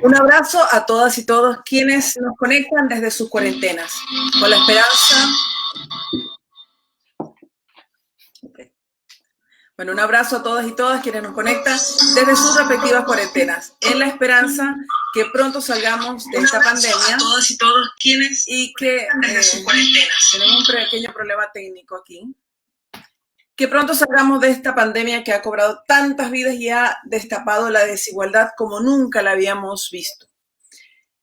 Un abrazo a todas y todos quienes nos conectan desde sus cuarentenas, con la esperanza. Bueno, un abrazo a todas y todas quienes nos conectan desde sus respectivas cuarentenas, en la esperanza que pronto salgamos de esta pandemia. A todas y todos quienes y que desde sus cuarentenas. Tenemos un pequeño problema técnico aquí. Que pronto salgamos de esta pandemia que ha cobrado tantas vidas y ha destapado la desigualdad como nunca la habíamos visto.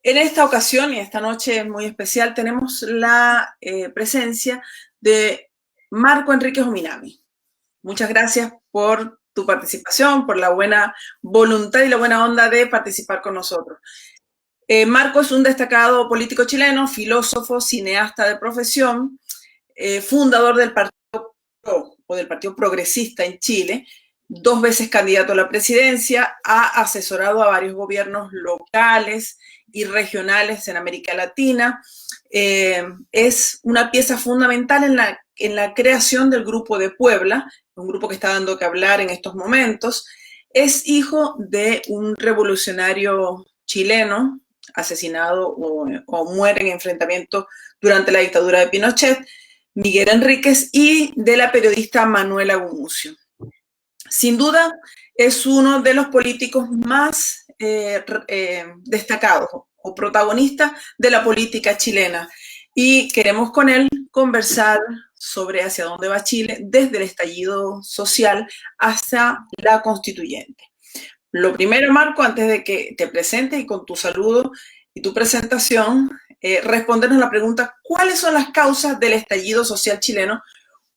En esta ocasión y esta noche muy especial tenemos la presencia de Marco Enríquez Ominami. Muchas gracias por tu participación, por la buena voluntad y la buena onda de participar con nosotros. Marco es un destacado político chileno, filósofo, cineasta de profesión, fundador del Partido PRO, o del Partido Progresista en Chile, 2 veces candidato a la presidencia, ha asesorado a varios gobiernos locales y regionales en América Latina, es una pieza fundamental en la creación del Grupo de Puebla, un grupo que está dando que hablar en estos momentos. Es hijo de un revolucionario chileno asesinado o muere en enfrentamiento durante la dictadura de Pinochet, Miguel Enríquez, y de la periodista Manuela Gumucio. Sin duda, es uno de los políticos más destacados o protagonistas de la política chilena. Y queremos con él conversar sobre hacia dónde va Chile desde el estallido social hasta la constituyente. Lo primero, Marco, antes de que te presentes y con tu saludo y tu presentación, respondernos la pregunta: ¿cuáles son las causas del estallido social chileno?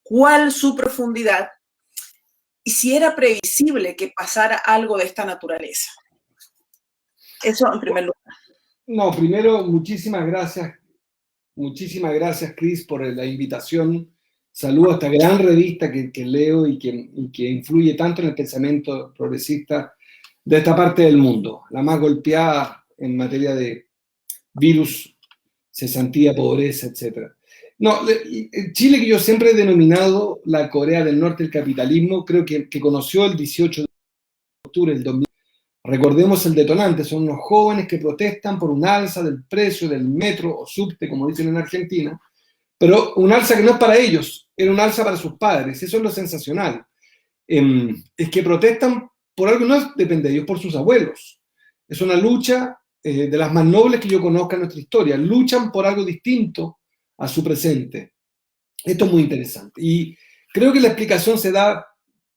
¿Cuál su profundidad? Y si era previsible que pasara algo de esta naturaleza. Eso en primer lugar. No, primero, muchísimas gracias, Cris, por la invitación. Saludo a esta gran revista que leo y que influye tanto en el pensamiento progresista de esta parte del mundo, la más golpeada en materia de virus, cesantía, pobreza, etc. No, Chile, que yo siempre he denominado la Corea del Norte del capitalismo, creo que conoció el 18 de octubre del 2000. Recordemos el detonante, son unos jóvenes que protestan por un alza del precio del metro o subte, como dicen en Argentina, pero un alza que no es para ellos, era un alza para sus padres. Eso es lo sensacional. Es que protestan por algo que no depende de ellos, por sus abuelos. Es una lucha de las más nobles que yo conozca en nuestra historia. Luchan por algo distinto a su presente. Esto es muy interesante. Y creo que la explicación se da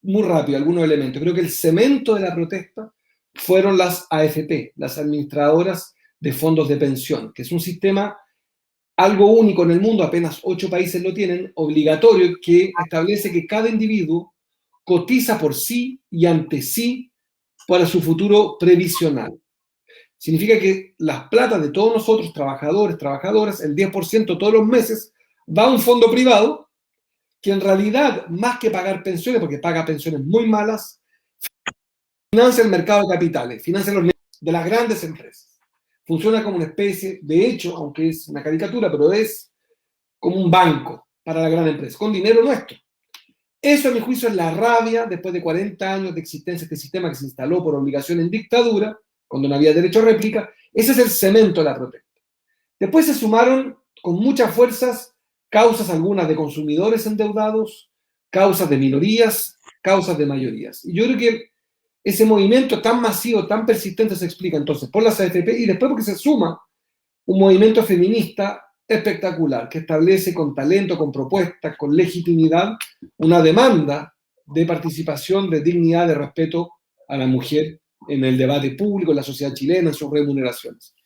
muy rápido, algunos elementos. Creo que el cemento de la protesta fueron las AFP, las administradoras de fondos de pensión, que es un sistema algo único en el mundo, apenas 8 países lo tienen, obligatorio, que establece que cada individuo cotiza por sí y ante sí para su futuro previsional. Significa que las platas de todos nosotros, trabajadores, trabajadoras, el 10% todos los meses, va a un fondo privado que en realidad, más que pagar pensiones, porque paga pensiones muy malas, financia el mercado de capitales, financia los negocios de las grandes empresas. Funciona como una especie, de hecho, aunque es una caricatura, pero es como un banco para la gran empresa, con dinero nuestro. Eso, a mi juicio, es la rabia después de 40 años de existencia de este sistema que se instaló por obligación en dictadura, cuando no había derecho a réplica. Ese es el cemento de la protesta. Después se sumaron con muchas fuerzas causas algunas de consumidores endeudados, causas de minorías, causas de mayorías. Y yo creo que ese movimiento tan masivo, tan persistente, se explica entonces por las AFP y después porque se suma un movimiento feminista espectacular que establece con talento, con propuestas, con legitimidad, una demanda de participación, de dignidad, de respeto a la mujer en el debate público, en la sociedad chilena, en sus remuneraciones.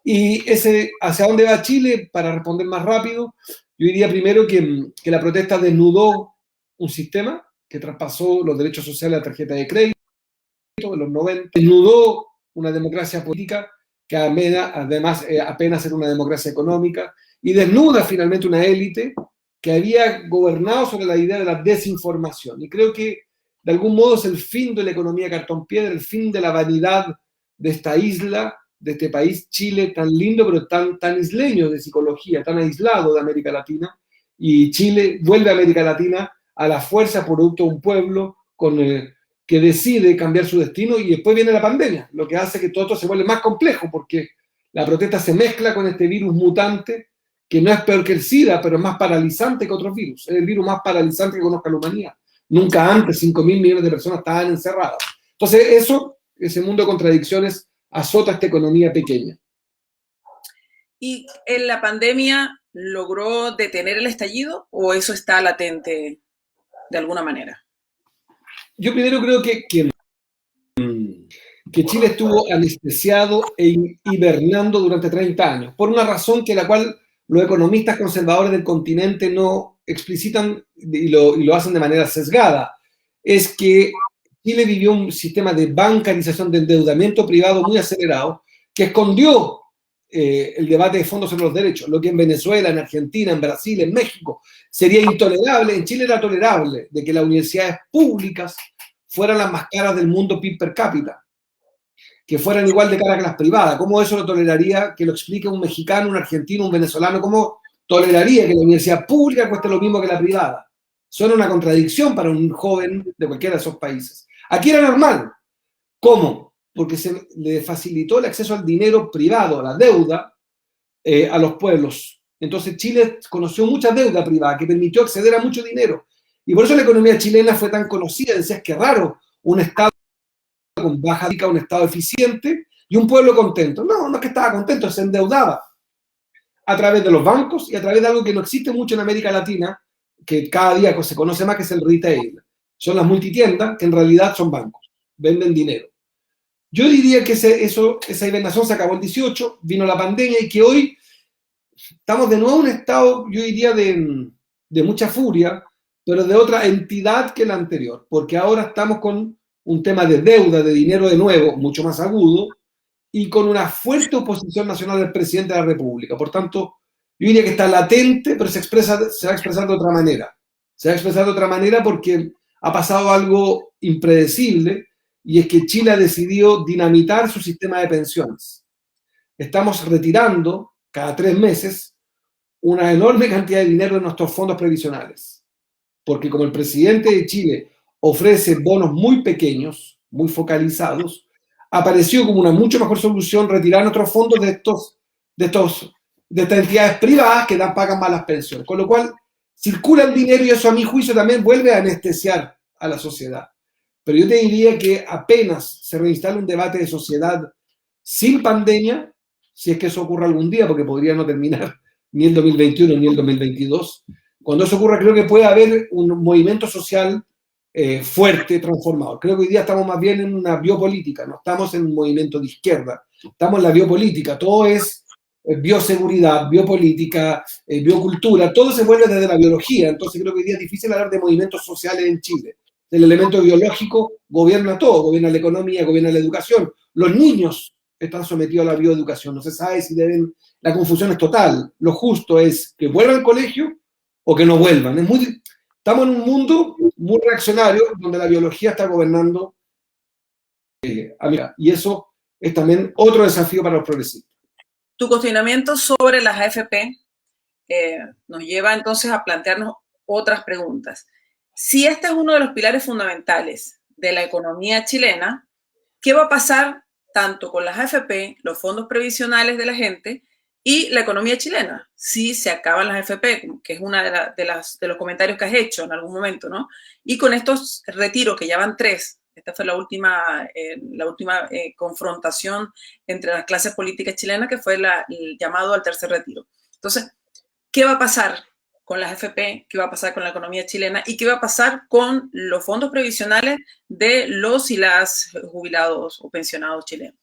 Y ese, ¿hacia dónde va Chile? Para responder más rápido, yo diría primero que la protesta desnudó un sistema que traspasó los derechos sociales a la tarjeta de crédito de los 90, desnudó una democracia política que además apenas era una democracia económica, y desnuda finalmente una élite que había gobernado sobre la idea de la desinformación. Y creo que de algún modo es el fin de la economía cartón-piedra, el fin de la vanidad de esta isla, de este país, Chile, tan lindo, pero tan isleño de psicología, tan aislado de América Latina. Y Chile vuelve a América Latina a la fuerza producto de un pueblo que decide cambiar su destino y después viene la pandemia, lo que hace que todo esto se vuelve más complejo porque la protesta se mezcla con este virus mutante que no es peor que el SIDA, pero es más paralizante que otros virus. Es el virus más paralizante que conozca la humanidad. Nunca antes 5.000 millones de personas estaban encerradas. Entonces ese mundo de contradicciones azota esta economía pequeña. ¿Y en la pandemia logró detener el estallido o eso está latente de alguna manera? Yo primero creo que Chile estuvo anestesiado e hibernando durante 30 años, por una razón que la cual los economistas conservadores del continente no explicitan y lo hacen de manera sesgada. Es que Chile vivió un sistema de bancarización, de endeudamiento privado muy acelerado, que escondió el debate de fondos sobre los derechos, lo que en Venezuela, en Argentina, en Brasil, en México sería intolerable. En Chile era tolerable de que las universidades públicas fueran las más caras del mundo PIB per cápita, que fueran igual de caras que las privadas. ¿Cómo eso lo toleraría que lo explique un mexicano, un argentino, un venezolano? ¿Cómo toleraría que la universidad pública cueste lo mismo que la privada? Suena una contradicción para un joven de cualquiera de esos países. Aquí era normal. ¿Cómo? Porque se le facilitó el acceso al dinero privado, a la deuda, a los pueblos. Entonces Chile conoció mucha deuda privada que permitió acceder a mucho dinero. Y por eso la economía chilena fue tan conocida. Decías que raro un Estado con baja rica, un Estado eficiente y un pueblo contento. No, no es que estaba contento, se endeudaba a través de los bancos y a través de algo que no existe mucho en América Latina, que cada día se conoce más, que es el retail. Son las multitiendas, que en realidad son bancos, venden dinero. Yo diría que esa hibernación se acabó el 18, vino la pandemia y que hoy estamos de nuevo en un estado, yo diría, de mucha furia, pero de otra entidad que la anterior, porque ahora estamos con un tema de deuda, de dinero de nuevo, mucho más agudo, y con una fuerte oposición nacional del presidente de la República. Por tanto, yo diría que está latente, pero se va a expresar de otra manera. Se va a expresar de otra manera porque ha pasado algo impredecible, y es que Chile ha decidido dinamitar su sistema de pensiones. Estamos retirando cada 3 meses una enorme cantidad de dinero de nuestros fondos previsionales, porque como el presidente de Chile ofrece bonos muy pequeños, muy focalizados, apareció como una mucho mejor solución retirar nuestros fondos de estas entidades privadas que pagan malas pensiones. Con lo cual, circula el dinero y eso, a mi juicio, también vuelve a anestesiar a la sociedad. Pero yo te diría que apenas se reinstala un debate de sociedad sin pandemia, si es que eso ocurre algún día, porque podría no terminar ni el 2021 ni el 2022, cuando eso ocurra creo que puede haber un movimiento social fuerte, transformador. Creo que hoy día estamos más bien en una biopolítica, no estamos en un movimiento de izquierda, estamos en la biopolítica, todo es bioseguridad, biopolítica, biocultura, todo se vuelve desde la biología. Entonces creo que hoy día es difícil hablar de movimientos sociales en Chile. El elemento biológico gobierna todo, gobierna la economía, gobierna la educación. Los niños están sometidos a la bioeducación, no se sabe si deben, la confusión es total. Lo justo es que vuelvan al colegio o que no vuelvan. Estamos en un mundo muy reaccionario donde la biología está gobernando, y eso es también otro desafío para los progresistas. Tu cuestionamiento sobre las AFP nos lleva entonces a plantearnos otras preguntas. Si este es uno de los pilares fundamentales de la economía chilena, ¿qué va a pasar tanto con las AFP, los fondos previsionales de la gente y la economía chilena? Si se acaban las AFP, que es uno de los comentarios que has hecho en algún momento, ¿no? Y con estos retiros, que ya van 3, esta fue la última confrontación entre las clases políticas chilenas, que fue el llamado al tercer retiro. Entonces, ¿qué va a pasar con las AFP? ¿Qué va a pasar con la economía chilena? ¿Y qué va a pasar con los fondos previsionales de los y las jubilados o pensionados chilenos?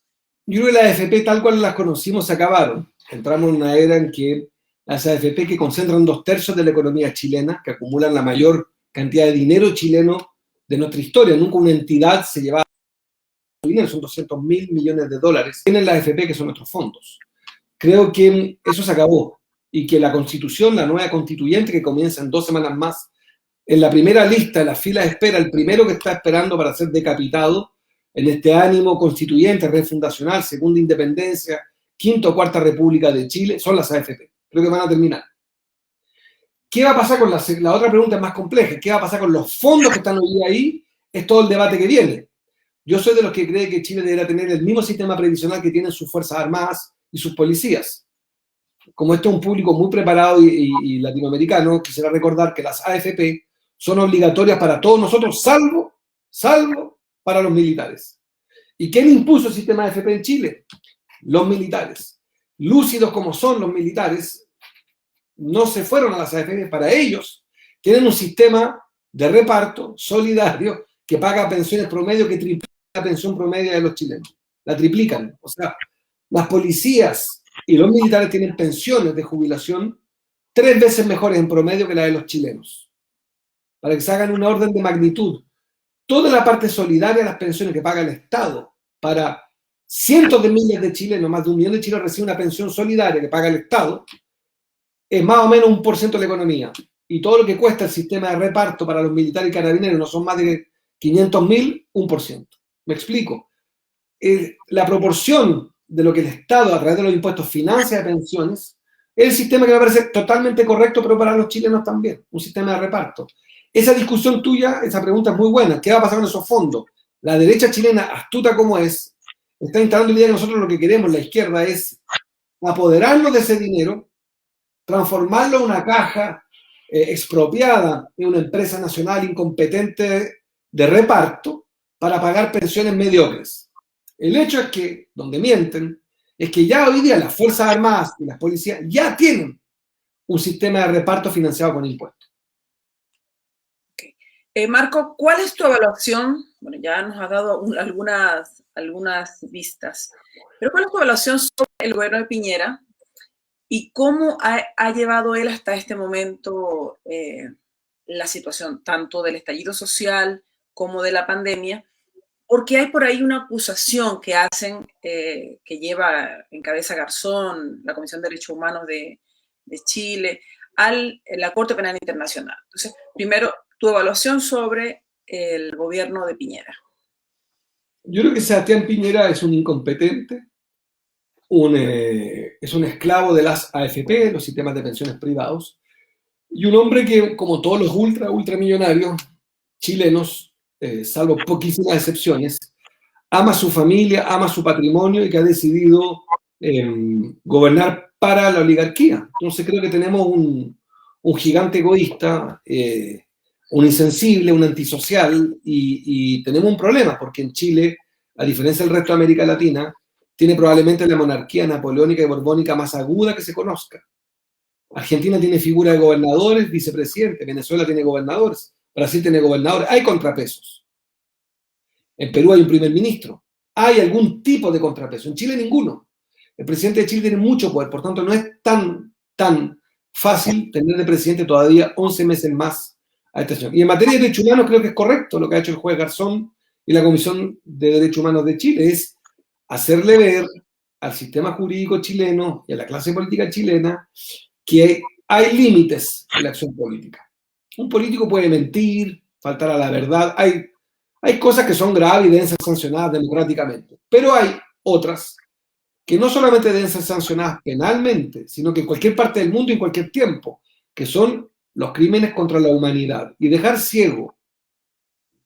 Yo creo que las AFP tal cual las conocimos se acabaron. Entramos en una era en que las AFP, que concentran 2/3 de la economía chilena, que acumulan la mayor cantidad de dinero chileno de nuestra historia, nunca una entidad se llevaba dinero, son 200.000 millones de dólares. Tienen las AFP, que son nuestros fondos. Creo que eso se acabó y que la Constitución, la nueva constituyente que comienza en 2 semanas más, en la primera lista, en la fila de espera, el primero que está esperando para ser decapitado en este ánimo constituyente, refundacional, segunda independencia, quinta o cuarta república de Chile, son las AFP. Creo que van a terminar. ¿Qué va a pasar con la otra pregunta es más compleja? ¿Qué va a pasar con los fondos que están hoy ahí es todo el debate que viene. Yo soy de los que cree que Chile debería tener el mismo sistema previsional que tienen sus Fuerzas Armadas y sus policías. Como este es un público muy preparado y latinoamericano, quisiera recordar que las AFP son obligatorias para todos nosotros, salvo para los militares. ¿Y quién impuso el sistema AFP en Chile? Los militares. Lúcidos como son los militares, no se fueron a las AFP. Para ellos tienen un sistema de reparto solidario que paga pensiones promedio que triplica la pensión promedio de los chilenos. La triplican. O sea, las policías y los militares tienen pensiones de jubilación 3 veces mejores en promedio que la de los chilenos. Para que se hagan una orden de magnitud. Toda la parte solidaria de las pensiones que paga el Estado para cientos de miles de chilenos, más de 1 millón de chilenos reciben una pensión solidaria que paga el Estado, es más o menos 1% de la economía. Y todo lo que cuesta el sistema de reparto para los militares y carabineros no son más de 500.000, 1%. ¿Me explico? La proporción de lo que el Estado, a través de los impuestos, financia de pensiones, es el sistema que me parece totalmente correcto, pero para los chilenos también, un sistema de reparto. Esa discusión tuya, esa pregunta es muy buena. ¿Qué va a pasar con esos fondos? La derecha chilena, astuta como es, está instalando la idea que nosotros lo que queremos, la izquierda, es apoderarnos de ese dinero, transformarlo en una caja expropiada en una empresa nacional incompetente de reparto para pagar pensiones mediocres. El hecho es que, donde mienten, es que ya hoy día las Fuerzas Armadas y las policías ya tienen un sistema de reparto financiado con impuestos. Marco, ¿cuál es tu evaluación? Bueno, ya nos has dado algunas vistas, pero ¿cuál es tu evaluación sobre el gobierno de Piñera y cómo ha llevado él hasta este momento la situación, tanto del estallido social como de la pandemia? Porque hay por ahí una acusación que hacen, que lleva en cabeza Garzón, la Comisión de Derechos Humanos de Chile, la Corte Penal Internacional. Entonces, primero, tu evaluación sobre el gobierno de Piñera. Yo creo que Sebastián Piñera es un incompetente, es un esclavo de las AFP, los sistemas de pensiones privados, y un hombre que, como todos los ultramillonarios chilenos, salvo poquísimas excepciones, ama su familia, ama su patrimonio y que ha decidido gobernar para la oligarquía. Entonces creo que tenemos un gigante egoísta, un insensible, un antisocial, y tenemos un problema, porque en Chile, a diferencia del resto de América Latina, tiene probablemente la monarquía napoleónica y borbónica más aguda que se conozca. Argentina tiene figura de gobernadores, vicepresidentes, Venezuela tiene gobernadores, Brasil tiene gobernadores, hay contrapesos. En Perú hay un primer ministro, hay algún tipo de contrapeso, en Chile ninguno. El presidente de Chile tiene mucho poder, por tanto no es tan fácil tener de presidente todavía 11 meses más a esta situación. Y en materia de derechos humanos creo que es correcto lo que ha hecho el juez Garzón y la Comisión de Derechos Humanos de Chile, es hacerle ver al sistema jurídico chileno y a la clase política chilena que hay límites en la acción política. Un político puede mentir, faltar a la verdad, hay cosas que son graves y deben ser sancionadas democráticamente, pero hay otras que no solamente deben ser sancionadas penalmente, sino que en cualquier parte del mundo y en cualquier tiempo, que son los crímenes contra la humanidad. Y dejar ciego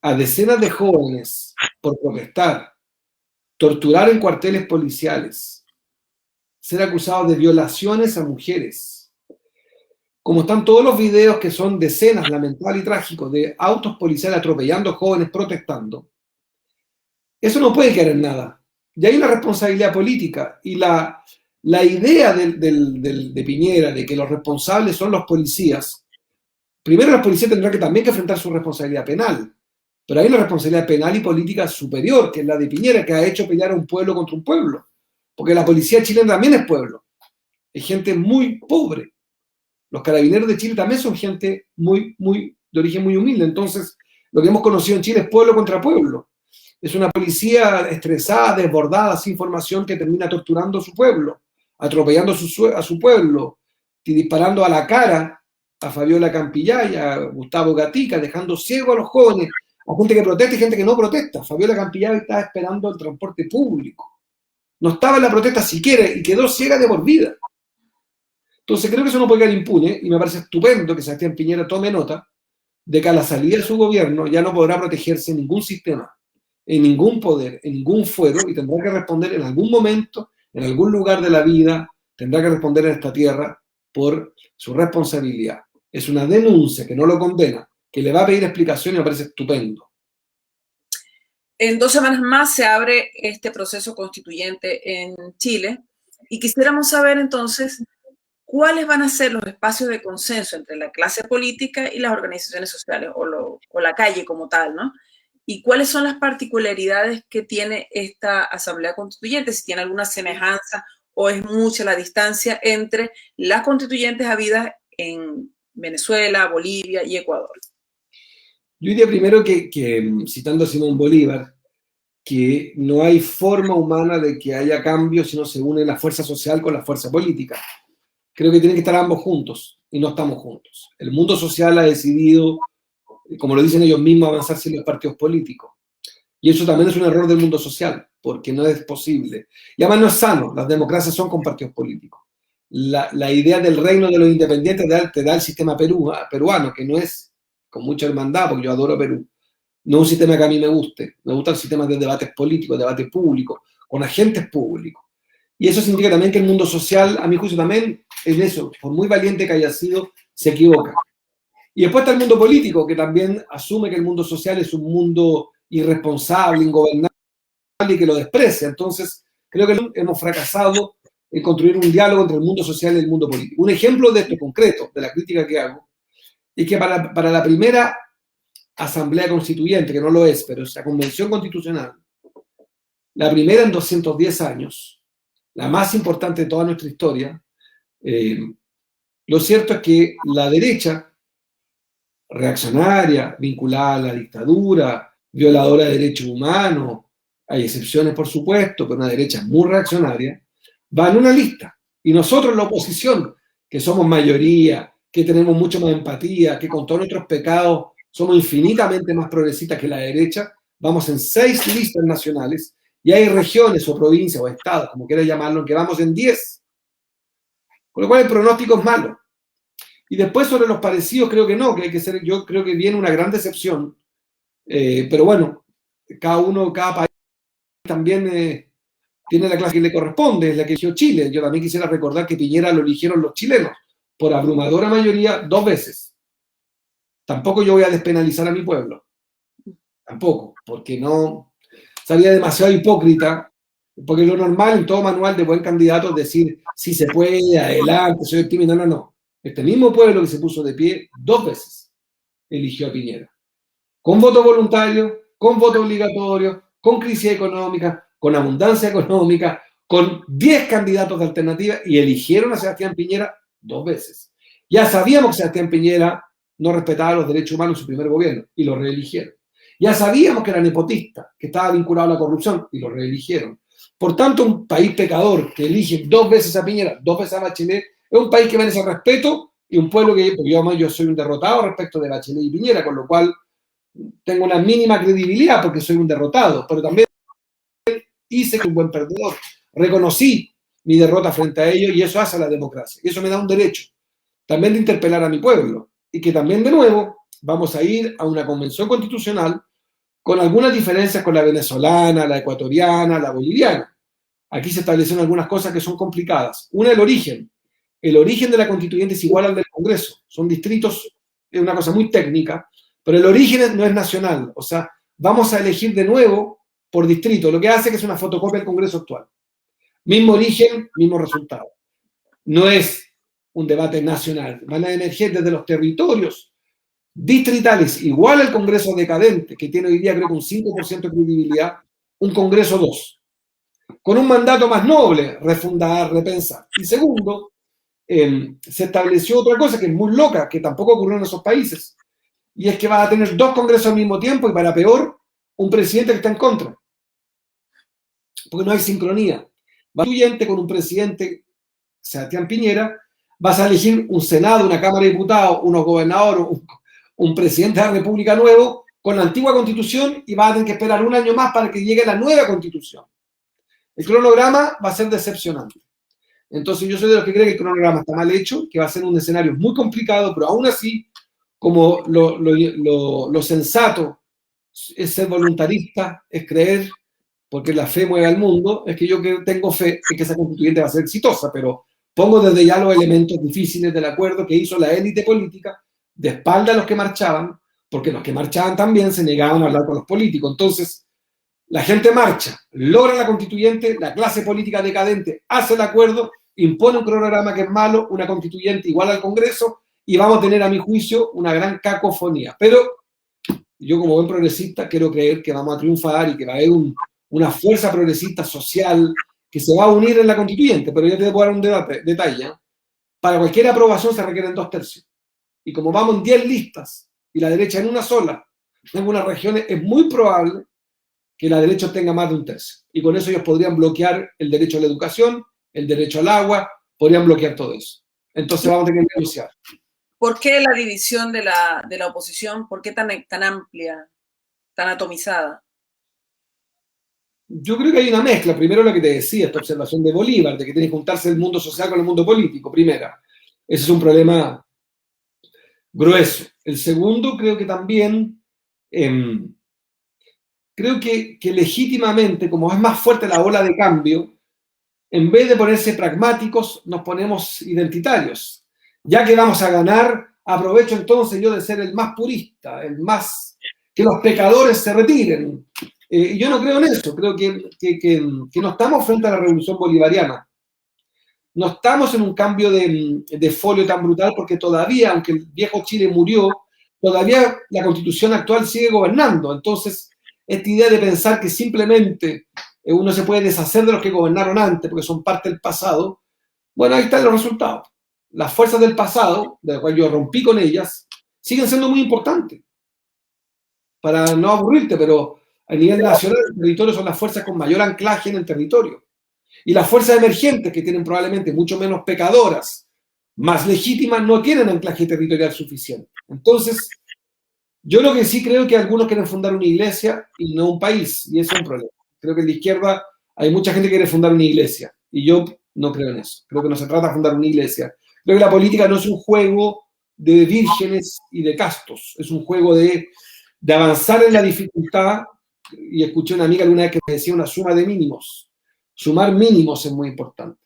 a decenas de jóvenes por protestar, torturar en cuarteles policiales, ser acusados de violaciones a mujeres, como están todos los videos que son decenas, lamentable y trágicos, de autos policiales atropellando jóvenes protestando, eso no puede quedar en nada. Y hay una responsabilidad política, y la idea de Piñera de que los responsables son los policías, primero los policías tendrán que también que enfrentar su responsabilidad penal, pero hay una responsabilidad penal y política superior, que es la de Piñera, que ha hecho pelear a un pueblo contra un pueblo, porque la policía chilena también es pueblo, es gente muy pobre. Los carabineros de Chile también son gente de origen muy humilde. Entonces, lo que hemos conocido en Chile es pueblo contra pueblo. Es una policía estresada, desbordada, sin formación, que termina torturando a su pueblo, atropellando a su pueblo, y disparando a la cara a Fabiola Campillay, a Gustavo Gatica, dejando ciego a los jóvenes, a gente que protesta y gente que no protesta. Fabiola Campillay estaba esperando el transporte público. No estaba en la protesta siquiera y quedó ciega de por vida. Entonces creo que eso no puede quedar impune, y me parece estupendo que Sebastián Piñera tome nota de que a la salida de su gobierno ya no podrá protegerse en ningún sistema, en ningún poder, en ningún fuero, y tendrá que responder en algún momento, en algún lugar de la vida, tendrá que responder en esta tierra por su responsabilidad. Es una denuncia que no lo condena, que le va a pedir explicación y me parece estupendo. En 2 semanas más se abre este proceso constituyente en Chile y quisiéramos saber entonces cuáles van a ser los espacios de consenso entre la clase política y las organizaciones sociales o la calle como tal, ¿no? Y cuáles son las particularidades que tiene esta Asamblea Constituyente, si tiene alguna semejanza o es mucha la distancia entre las constituyentes habidas en Venezuela, Bolivia y Ecuador. Yo diría primero que citando a Simón Bolívar, que no hay forma humana de que haya cambio si no se une la fuerza social con la fuerza política. Creo que tienen que estar ambos juntos y no estamos juntos. El mundo social ha decidido, como lo dicen ellos mismos, avanzar sin los partidos políticos. Y eso también es un error del mundo social, porque no es posible. Y además no es sano, las democracias son con partidos políticos. La idea del reino de los independientes te da el sistema peruano, que no es con mucha hermandad, porque yo adoro Perú. No es un sistema que a mí me guste. Me gusta el sistema de debates políticos, debate público, con agentes públicos. Y eso significa también que el mundo social, a mi juicio también, en eso, por muy valiente que haya sido, se equivoca. Y después está el mundo político, que también asume que el mundo social es un mundo irresponsable, ingobernable y que lo desprecia. Entonces, creo que hemos fracasado en construir un diálogo entre el mundo social y el mundo político. Un ejemplo de esto concreto, de la crítica que hago, es que para la primera Asamblea Constituyente, que no lo es, pero es la Convención Constitucional, la primera en 210 años, la más importante de toda nuestra historia, lo cierto es que la derecha, reaccionaria, vinculada a la dictadura, violadora de derechos humanos, hay excepciones por supuesto, pero una derecha muy reaccionaria, va en una lista. Y nosotros, la oposición, que somos mayoría, que tenemos mucho más empatía, que con todos nuestros pecados somos infinitamente más progresistas que la derecha, vamos en 6 listas nacionales y hay regiones o provincias o estados, como quieras llamarlo, en que vamos en 10. Con lo cual el pronóstico es malo. Y después sobre los parecidos creo que no, que hay que ser, yo creo que viene una gran decepción. Pero bueno, cada país también tiene la clase que le corresponde, es la que eligió Chile. Yo también quisiera recordar que Piñera lo eligieron los chilenos, por abrumadora mayoría, 2 veces. Tampoco yo voy a despenalizar a mi pueblo. Tampoco, porque no sería demasiado hipócrita, porque lo normal en todo manual de buen candidato es decir, si se puede, adelante, soy optimista. No. Este mismo pueblo que se puso de pie 2 veces eligió a Piñera. Con voto voluntario, con voto obligatorio, con crisis económica, con abundancia económica, con 10 candidatos de alternativa y eligieron a Sebastián Piñera 2 veces. Ya sabíamos que Sebastián Piñera no respetaba los derechos humanos en su primer gobierno y lo reeligieron. Ya sabíamos que era nepotista, que estaba vinculado a la corrupción y lo reeligieron. Por tanto, un país pecador que elige 2 veces a Piñera, 2 veces a Bachelet, es un país que merece respeto y un pueblo que yo soy un derrotado respecto de Bachelet y Piñera, con lo cual tengo una mínima credibilidad porque soy un derrotado, pero también hice que un buen perdedor. Reconocí mi derrota frente a ellos y eso hace a la democracia. Y eso me da un derecho también de interpelar a mi pueblo. Y que también, de nuevo, vamos a ir a una convención constitucional con algunas diferencias con la venezolana, la ecuatoriana, la boliviana. Aquí se establecen algunas cosas que son complicadas. Una, el origen. El origen de la constituyente es igual al del Congreso. Son distritos, es una cosa muy técnica, pero el origen no es nacional. O sea, vamos a elegir de nuevo por distrito, lo que hace que es una fotocopia del Congreso actual. Mismo origen, mismo resultado. No es un debate nacional. Van a emerger desde los territorios distritales, igual al Congreso decadente, que tiene hoy día creo que un 5% de credibilidad, un Congreso 2, con un mandato más noble, refundar, repensar. Y segundo, se estableció otra cosa que es muy loca, que tampoco ocurrió en esos países, y es que vas a tener 2 congresos al mismo tiempo y para peor, un presidente que está en contra. Porque no hay sincronía. Va constituyente con un presidente, Sebastián Piñera, vas a elegir un Senado, una Cámara de Diputados, unos gobernadores, un presidente de la República nuevo, con la antigua Constitución y vas a tener que esperar un año más para que llegue la nueva Constitución. El cronograma va a ser decepcionante. Entonces yo soy de los que creen que el cronograma está mal hecho, que va a ser un escenario muy complicado, pero aún así como lo sensato es ser voluntarista, es creer, porque la fe mueve al mundo, es que yo tengo fe en que esa constituyente va a ser exitosa, pero pongo desde ya los elementos difíciles del acuerdo que hizo la élite política de espalda a los que marchaban, porque los que marchaban también se negaban a hablar con los políticos. Entonces, la gente marcha, logra la constituyente, la clase política decadente hace el acuerdo, impone un cronograma que es malo, una constituyente igual al Congreso, y vamos a tener, a mi juicio, una gran cacofonía. Pero yo, como buen progresista, quiero creer que vamos a triunfar y que va a haber una fuerza progresista social que se va a unir en la constituyente. Pero yo te puedo dar un detalle. Para cualquier aprobación se requieren 2/3. Y como vamos en 10 listas y la derecha en una sola, en algunas regiones es muy probable que la derecha tenga más de 1/3. Y con eso ellos podrían bloquear el derecho a la educación, el derecho al agua, podrían bloquear todo eso. Entonces vamos a tener que negociar. ¿Por qué la división de la oposición? ¿Por qué tan amplia, tan atomizada? Yo creo que hay una mezcla. Primero, lo que te decía, esta observación de Bolívar, de que tiene que juntarse el mundo social con el mundo político, primera. Ese es un problema grueso. El segundo, creo que también, creo que legítimamente, como es más fuerte la ola de cambio, en vez de ponerse pragmáticos, nos ponemos identitarios. Ya que vamos a ganar, aprovecho entonces yo de ser el más purista, el más... que los pecadores se retiren. Yo no creo en eso, creo que no estamos frente a la revolución bolivariana. No estamos en un cambio de folio tan brutal porque todavía, aunque el viejo Chile murió, todavía la constitución actual sigue gobernando. Entonces, esta idea de pensar que simplemente uno se puede deshacer de los que gobernaron antes porque son parte del pasado, bueno, ahí están los resultados. Las fuerzas del pasado, de las cuales yo rompí con ellas, siguen siendo muy importantes. Para no aburrirte, pero a nivel nacional, el territorio son las fuerzas con mayor anclaje en el territorio. Y las fuerzas emergentes, que tienen probablemente mucho menos pecadoras, más legítimas, no tienen anclaje territorial suficiente. Entonces, yo lo que sí creo que algunos quieren fundar una iglesia y no un país, y eso es un problema. Creo que en la izquierda hay mucha gente que quiere fundar una iglesia, y yo no creo en eso. Creo que no se trata de fundar una iglesia. Creo que la política no es un juego de vírgenes y de castos, es un juego de avanzar en la dificultad, y escuché a una amiga alguna vez que me decía una suma de mínimos. Sumar mínimos es muy importante.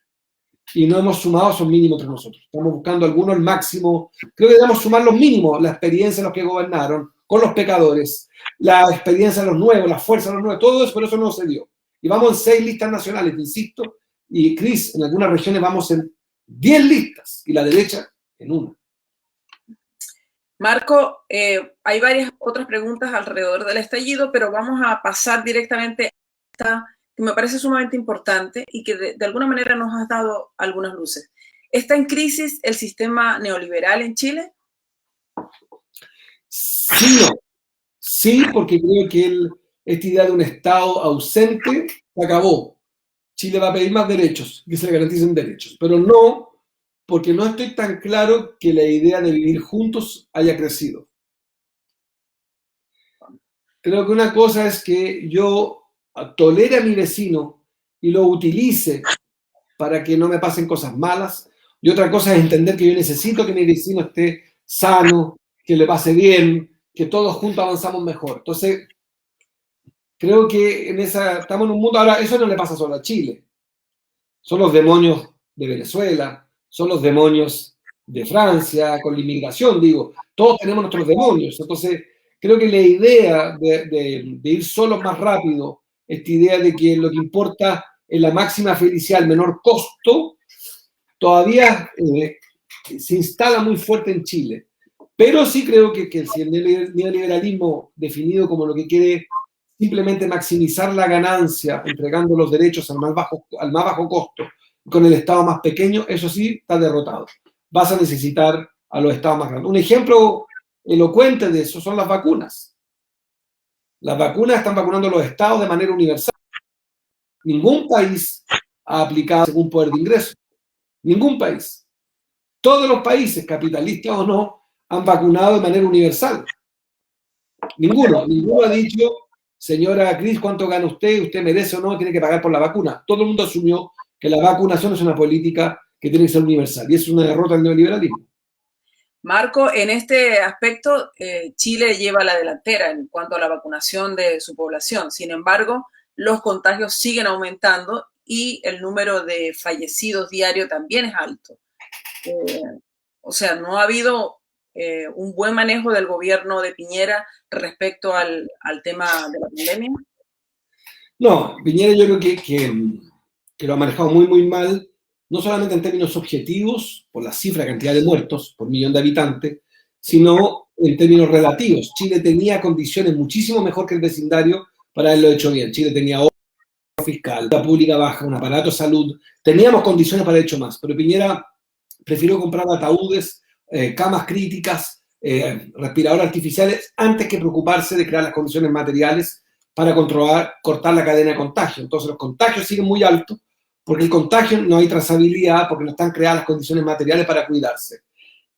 Y no hemos sumado esos mínimos entre nosotros. Estamos buscando algunos el máximo. Creo que debemos sumar los mínimos, la experiencia de los que gobernaron, con los pecadores, la experiencia de los nuevos, la fuerza de los nuevos, todo eso, pero eso no se dio. Y vamos en 6 listas nacionales, insisto, y Cris, en algunas regiones vamos en 10 listas, y la derecha en una. Marco, hay varias otras preguntas alrededor del estallido, pero vamos a pasar directamente a esta que me parece sumamente importante y que de alguna manera nos has dado algunas luces. ¿Está en crisis el sistema neoliberal en Chile? Sí, no. Sí, porque creo que esta idea de un Estado ausente se acabó. Chile va a pedir más derechos, que se le garanticen derechos, pero no porque no estoy tan claro que la idea de vivir juntos haya crecido. Creo que una cosa es que yo tolere a mi vecino y lo utilice para que no me pasen cosas malas, y otra cosa es entender que yo necesito que mi vecino esté sano, que le pase bien, que todos juntos avanzamos mejor. Entonces, creo que estamos en un mundo, ahora eso no le pasa solo a Chile, son los demonios de Venezuela, son los demonios de Francia, con la inmigración, digo, todos tenemos nuestros demonios. Entonces, creo que la idea de ir solos más rápido, esta idea de que lo que importa es la máxima felicidad al menor costo, todavía se instala muy fuerte en Chile. Pero sí creo que el neoliberalismo definido como lo que quiere simplemente maximizar la ganancia, entregando los derechos al más bajo costo, con el Estado más pequeño, eso sí está derrotado. Vas a necesitar a los Estados más grandes. Un ejemplo elocuente de eso son las vacunas. Las vacunas están vacunando a los Estados de manera universal. Ningún país ha aplicado según poder de ingreso. Ningún país. Todos los países, capitalistas o no, han vacunado de manera universal. Ninguno ha dicho, señora Cris, ¿cuánto gana usted? ¿Usted merece o no? Tiene que pagar por la vacuna. Todo el mundo asumió que la vacunación es una política que tiene que ser universal. Y eso es una derrota del neoliberalismo. Marco, en este aspecto, Chile lleva la delantera en cuanto a la vacunación de su población. Sin embargo, los contagios siguen aumentando y el número de fallecidos diario también es alto. O sea, no ha habido un buen manejo del gobierno de Piñera respecto al tema de la pandemia. No, Piñera yo creo que lo ha manejado muy, muy mal, no solamente en términos objetivos, por la cifra, cantidad de muertos por millón de habitantes, sino en términos relativos. Chile tenía condiciones muchísimo mejor que el vecindario para haberlo hecho bien. Chile tenía ahorro fiscal, la pública baja, un aparato de salud, teníamos condiciones para haber hecho más, pero Piñera prefirió comprar ataúdes, camas críticas, respiradores artificiales, antes que preocuparse de crear las condiciones materiales para cortar la cadena de contagio. Entonces los contagios siguen muy altos, porque el contagio no hay trazabilidad, porque no están creadas las condiciones materiales para cuidarse.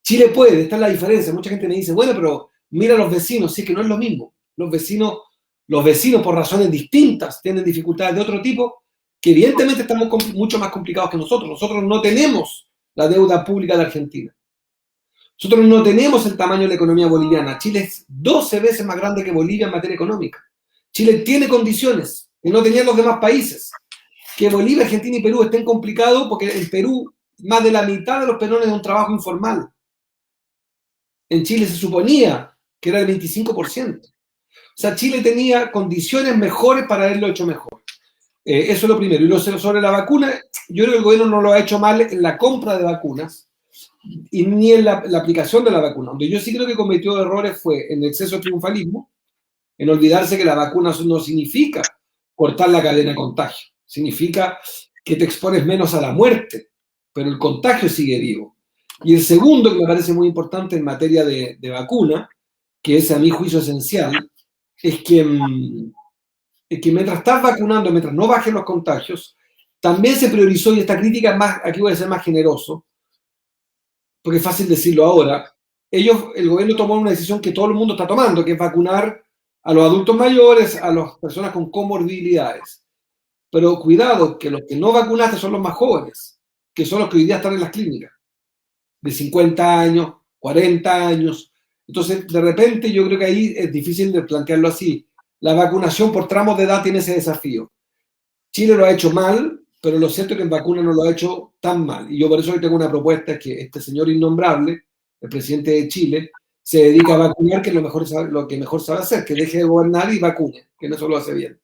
Chile puede, esta es la diferencia. Mucha gente me dice, bueno, pero mira a los vecinos, sí que no es lo mismo. Los vecinos por razones distintas tienen dificultades de otro tipo, que evidentemente estamos mucho más complicados que nosotros. Nosotros no tenemos la deuda pública de Argentina. Nosotros no tenemos el tamaño de la economía boliviana. Chile es 12 veces más grande que Bolivia en materia económica. Chile tiene condiciones que no tenían los demás países. Que Bolivia, Argentina y Perú estén complicados porque en Perú más de la mitad de los peruanos es un trabajo informal. En Chile se suponía que era el 25%. O sea, Chile tenía condiciones mejores para haberlo hecho mejor. Eso es lo primero. Y sobre la vacuna, yo creo que el gobierno no lo ha hecho mal en la compra de vacunas y ni en la aplicación de la vacuna. Donde yo sí creo que cometió errores fue en el exceso de triunfalismo, en olvidarse que la vacuna no significa cortar la cadena de contagio. Significa que te expones menos a la muerte, pero el contagio sigue vivo. Y el segundo, que me parece muy importante en materia de vacuna, que es a mi juicio esencial, es que mientras estás vacunando, mientras no bajen los contagios, también se priorizó, y esta crítica es más, aquí voy a ser más generoso, porque es fácil decirlo ahora, el gobierno tomó una decisión que todo el mundo está tomando, que es vacunar a los adultos mayores, a las personas con comorbilidades. Pero cuidado, que los que no vacunaste son los más jóvenes, que son los que hoy día están en las clínicas, de 50 años, 40 años. Entonces, de repente, yo creo que ahí es difícil de plantearlo así. La vacunación por tramos de edad tiene ese desafío. Chile lo ha hecho mal, pero lo cierto es que en vacuna no lo ha hecho tan mal. Y yo por eso hoy tengo una propuesta, es que este señor innombrable, el presidente de Chile, se dedica a vacunar, que es lo que mejor sabe hacer, que deje de gobernar y vacune, que no eso lo hace bien.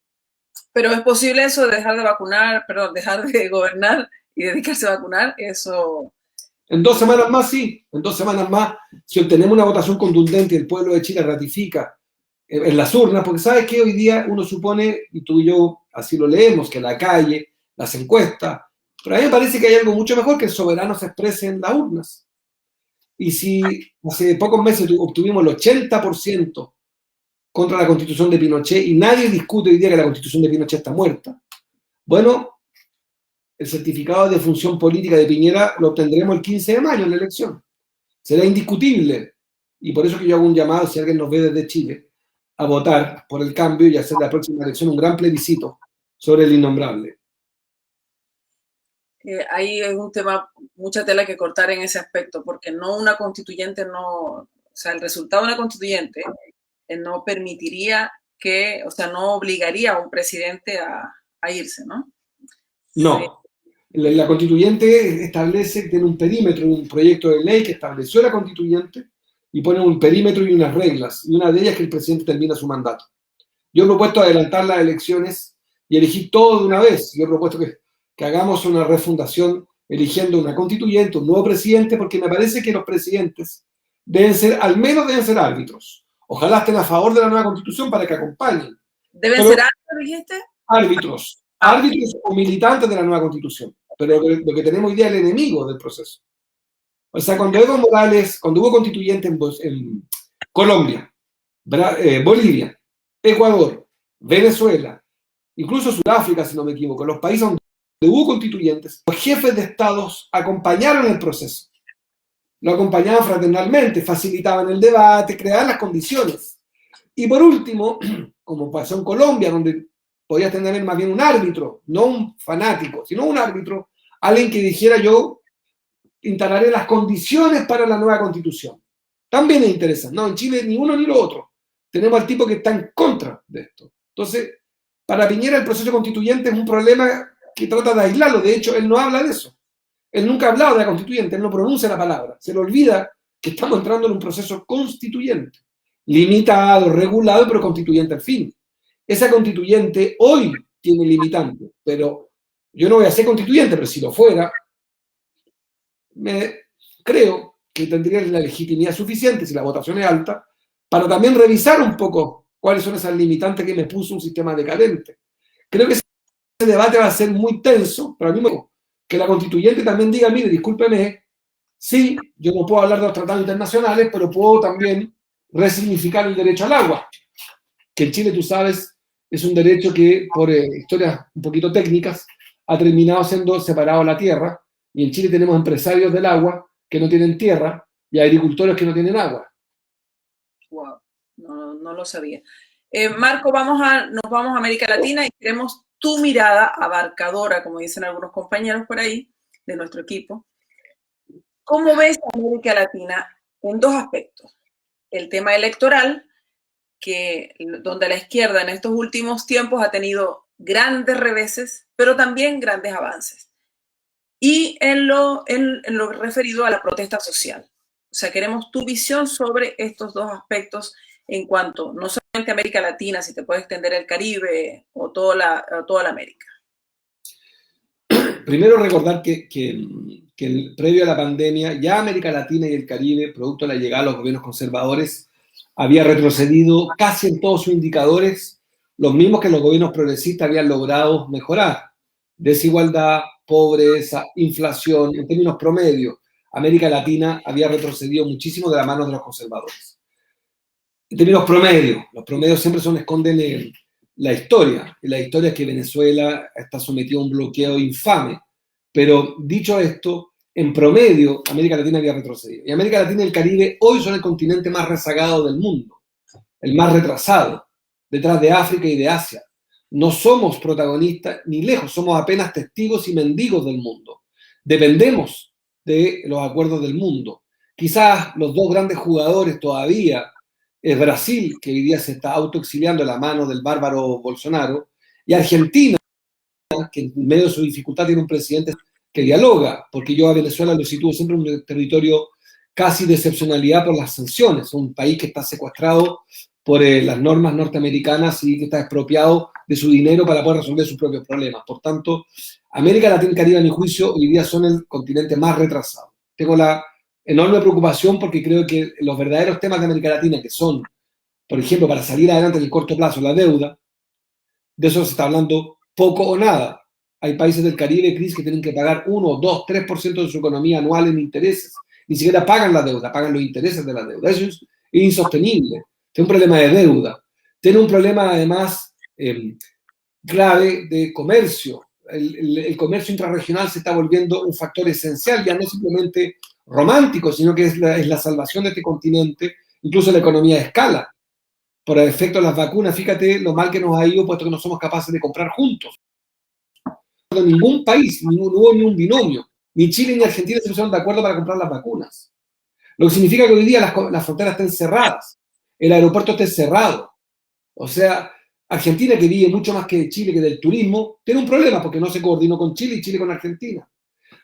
Pero es posible eso, dejar de gobernar y dedicarse a vacunar, eso... En 2 semanas más, sí. En 2 semanas más, si obtenemos una votación contundente y el pueblo de Chile ratifica en las urnas, porque sabes que hoy día uno supone, y tú y yo así lo leemos, que la calle, las encuestas, pero a mí me parece que hay algo mucho mejor que el soberano se exprese en las urnas. Y si hace pocos meses obtuvimos el 80% contra la Constitución de Pinochet y nadie discute hoy día que la Constitución de Pinochet está muerta, bueno, el certificado de función política de Piñera lo obtendremos el 15 de mayo en la elección. Será indiscutible. Y por eso que yo hago un llamado, si alguien nos ve desde Chile, a votar por el cambio y hacer la próxima elección un gran plebiscito sobre el innombrable. Ahí es un tema, mucha tela que cortar en ese aspecto, porque no una constituyente o sea, el resultado de una constituyente no permitiría que, o sea, no obligaría a un presidente a irse, ¿no? No. La constituyente establece, tiene un perímetro, un proyecto de ley que estableció la constituyente y pone un perímetro y unas reglas, y una de ellas es que el presidente termina su mandato. Yo he propuesto adelantar las elecciones y elegir todo de una vez. Yo he propuesto que hagamos una refundación eligiendo una constituyente, un nuevo presidente, porque me parece que los presidentes al menos deben ser árbitros. Ojalá estén a favor de la nueva constitución para que acompañen. ¿Deben ser árbitros, dijiste? Árbitros o militantes de la nueva constitución. Pero lo que tenemos hoy día es el enemigo del proceso. O sea, cuando Evo Morales, cuando hubo constituyente en Colombia, Bolivia, Ecuador, Venezuela, incluso Sudáfrica, si no me equivoco, los países donde hubo constituyentes, los jefes de estados acompañaron el proceso. Lo acompañaban fraternalmente, facilitaban el debate, creaban las condiciones. Y por último, como pasó en Colombia, donde podías tener más bien un árbitro, no un fanático, sino un árbitro, alguien que dijera yo instalaré las condiciones para la nueva constitución. También es interesante. No, en Chile ni uno ni lo otro. Tenemos al tipo que está en contra de esto. Entonces, para Piñera el proceso constituyente es un problema que trata de aislarlo. De hecho, él no habla de eso. Él nunca ha hablado de la constituyente, él no pronuncia la palabra. Se le olvida que estamos entrando en un proceso constituyente. Limitado, regulado, pero constituyente al fin. Esa constituyente hoy tiene limitante, pero yo no voy a ser constituyente, pero si lo fuera, creo que tendría la legitimidad suficiente, si la votación es alta, para también revisar un poco cuáles son esas limitantes que me puso un sistema decadente. Creo que ese debate va a ser muy tenso, pero a mí me gusta que la constituyente también diga, mire, discúlpeme, sí, yo no puedo hablar de los tratados internacionales, pero puedo también resignificar el derecho al agua, que en Chile, tú sabes, es un derecho que, por historias un poquito técnicas, ha terminado siendo separado de la tierra, y en Chile tenemos empresarios del agua que no tienen tierra y agricultores que no tienen agua. Wow, no lo sabía. Marco, nos vamos a América Latina y queremos tu mirada abarcadora, como dicen algunos compañeros por ahí, de nuestro equipo. ¿Cómo ves a América Latina en dos aspectos? El tema electoral, donde la izquierda en estos últimos tiempos ha tenido grandes reveses, pero también grandes avances. Y en lo referido a la protesta social. O sea, queremos tu visión sobre estos dos aspectos en cuanto, no solamente a América Latina, si te puede extender el Caribe o toda la América. Primero recordar que previo a la pandemia, ya América Latina y el Caribe, producto de la llegada de los gobiernos conservadores, había retrocedido casi en todos sus indicadores, los mismos que los gobiernos progresistas habían logrado mejorar. Desigualdad, pobreza, inflación, en términos promedio. América Latina había retrocedido muchísimo de la mano de los conservadores. En términos promedio, los promedios siempre esconden la historia. Y la historia es que Venezuela está sometido a un bloqueo infame. Pero dicho esto, en promedio, América Latina había retrocedido. Y América Latina y el Caribe hoy son el continente más rezagado del mundo, el más retrasado, detrás de África y de Asia. No somos protagonistas ni lejos, somos apenas testigos y mendigos del mundo. Dependemos de los acuerdos del mundo. Quizás los dos grandes jugadores todavía es Brasil, que hoy día se está autoexiliando a la mano del bárbaro Bolsonaro, y Argentina, que en medio de su dificultad tiene un presidente que dialoga, porque yo a Venezuela lo sitúo siempre en un territorio casi de excepcionalidad por las sanciones, un país que está secuestrado por las normas norteamericanas y que está expropiado de su dinero para poder resolver sus propios problemas. Por tanto, América Latina y Caribe, a mi juicio, hoy día son el continente más retrasado. Tengo la enorme preocupación porque creo que los verdaderos temas de América Latina, que son, por ejemplo, para salir adelante en el corto plazo, la deuda, de eso se está hablando poco o nada. Hay países del Caribe, Cris, que tienen que pagar 1, 2, 3% de su economía anual en intereses. Ni siquiera pagan la deuda, pagan los intereses de la deuda. Eso es insostenible. Tiene un problema de deuda. Tiene un problema, además, grave de comercio. El comercio intrarregional se está volviendo un factor esencial, ya no simplemente romántico, sino que es la salvación de este continente, incluso la economía de escala. Por efecto de las vacunas, fíjate lo mal que nos ha ido, puesto que no somos capaces de comprar juntos. En ningún país, no hubo ni un binomio. Ni Chile ni Argentina se pusieron de acuerdo para comprar las vacunas. Lo que significa que hoy día las fronteras están cerradas. El aeropuerto está cerrado. O sea, Argentina, que vive mucho más que Chile, que del turismo, tiene un problema porque no se coordinó con Chile y Chile con Argentina.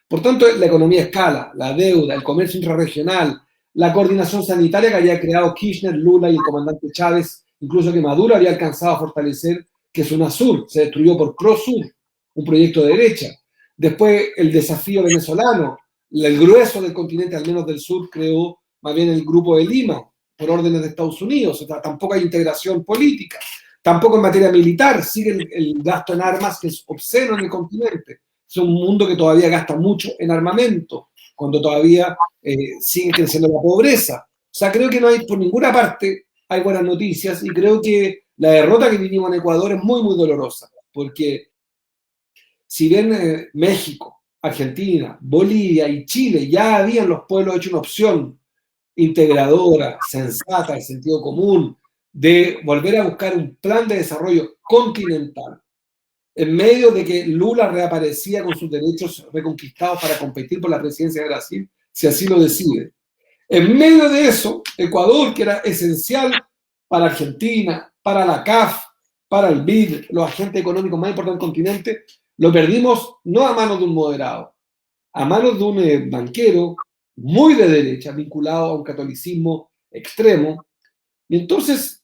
Por tanto, la economía a escala, la deuda, el comercio intrarregional, la coordinación sanitaria que había creado Kirchner, Lula y el comandante Chávez, incluso que Maduro había alcanzado a fortalecer, que es UNASUR, se destruyó por PROSUR, un proyecto de derecha. Después, el desafío venezolano, el grueso del continente, al menos del sur, creó más bien el Grupo de Lima, por órdenes de Estados Unidos. O sea, tampoco hay integración política. Tampoco en materia militar, sigue el gasto en armas, que es obsceno en el continente. Es un mundo que todavía gasta mucho en armamento, cuando todavía sigue creciendo la pobreza. O sea, creo que no hay, por ninguna parte, hay buenas noticias, y creo que la derrota que vivimos en Ecuador es muy, muy dolorosa, porque si bien México, Argentina, Bolivia y Chile ya habían los pueblos hecho una opción integradora, sensata, de sentido común, de volver a buscar un plan de desarrollo continental, en medio de que Lula reaparecía con sus derechos reconquistados para competir por la presidencia de Brasil, si así lo decide. En medio de eso, Ecuador, que era esencial para Argentina, para la CAF, para el BID, los agentes económicos más importantes del continente, lo perdimos no a manos de un moderado, a manos de un banquero muy de derecha, vinculado a un catolicismo extremo. Y entonces,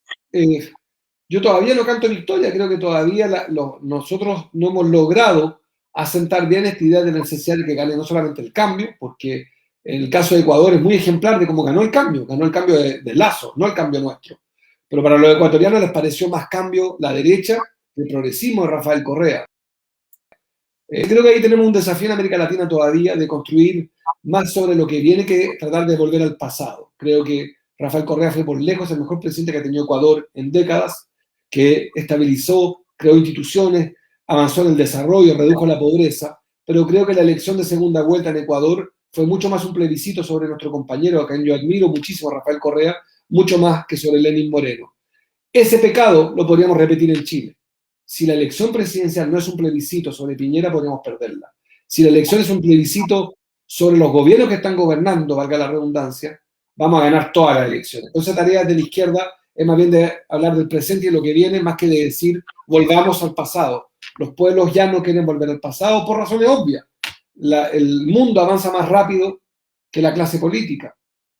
yo todavía no canto victoria, creo que todavía nosotros no hemos logrado asentar bien esta idea de la necesidad de que gane no solamente el cambio, porque en el caso de Ecuador es muy ejemplar de cómo ganó el cambio de Lazo, no el cambio nuestro. Pero para los ecuatorianos les pareció más cambio la derecha que el progresismo de Rafael Correa. Creo que ahí tenemos un desafío en América Latina todavía de construir más sobre lo que viene que tratar de volver al pasado. Creo que Rafael Correa fue por lejos el mejor presidente que ha tenido Ecuador en décadas, que estabilizó, creó instituciones, avanzó en el desarrollo, redujo la pobreza, pero creo que la elección de segunda vuelta en Ecuador fue mucho más un plebiscito sobre nuestro compañero, a quien yo admiro muchísimo, Rafael Correa, mucho más que sobre Lenín Moreno. Ese pecado lo podríamos repetir en Chile. Si la elección presidencial no es un plebiscito sobre Piñera, podríamos perderla. Si la elección es un plebiscito sobre los gobiernos que están gobernando, valga la redundancia, vamos a ganar todas las elecciones. Entonces, la tarea de la izquierda es más bien de hablar del presente y de lo que viene, más que de decir volvamos al pasado. Los pueblos ya no quieren volver al pasado por razones obvias. El mundo avanza más rápido que la clase política.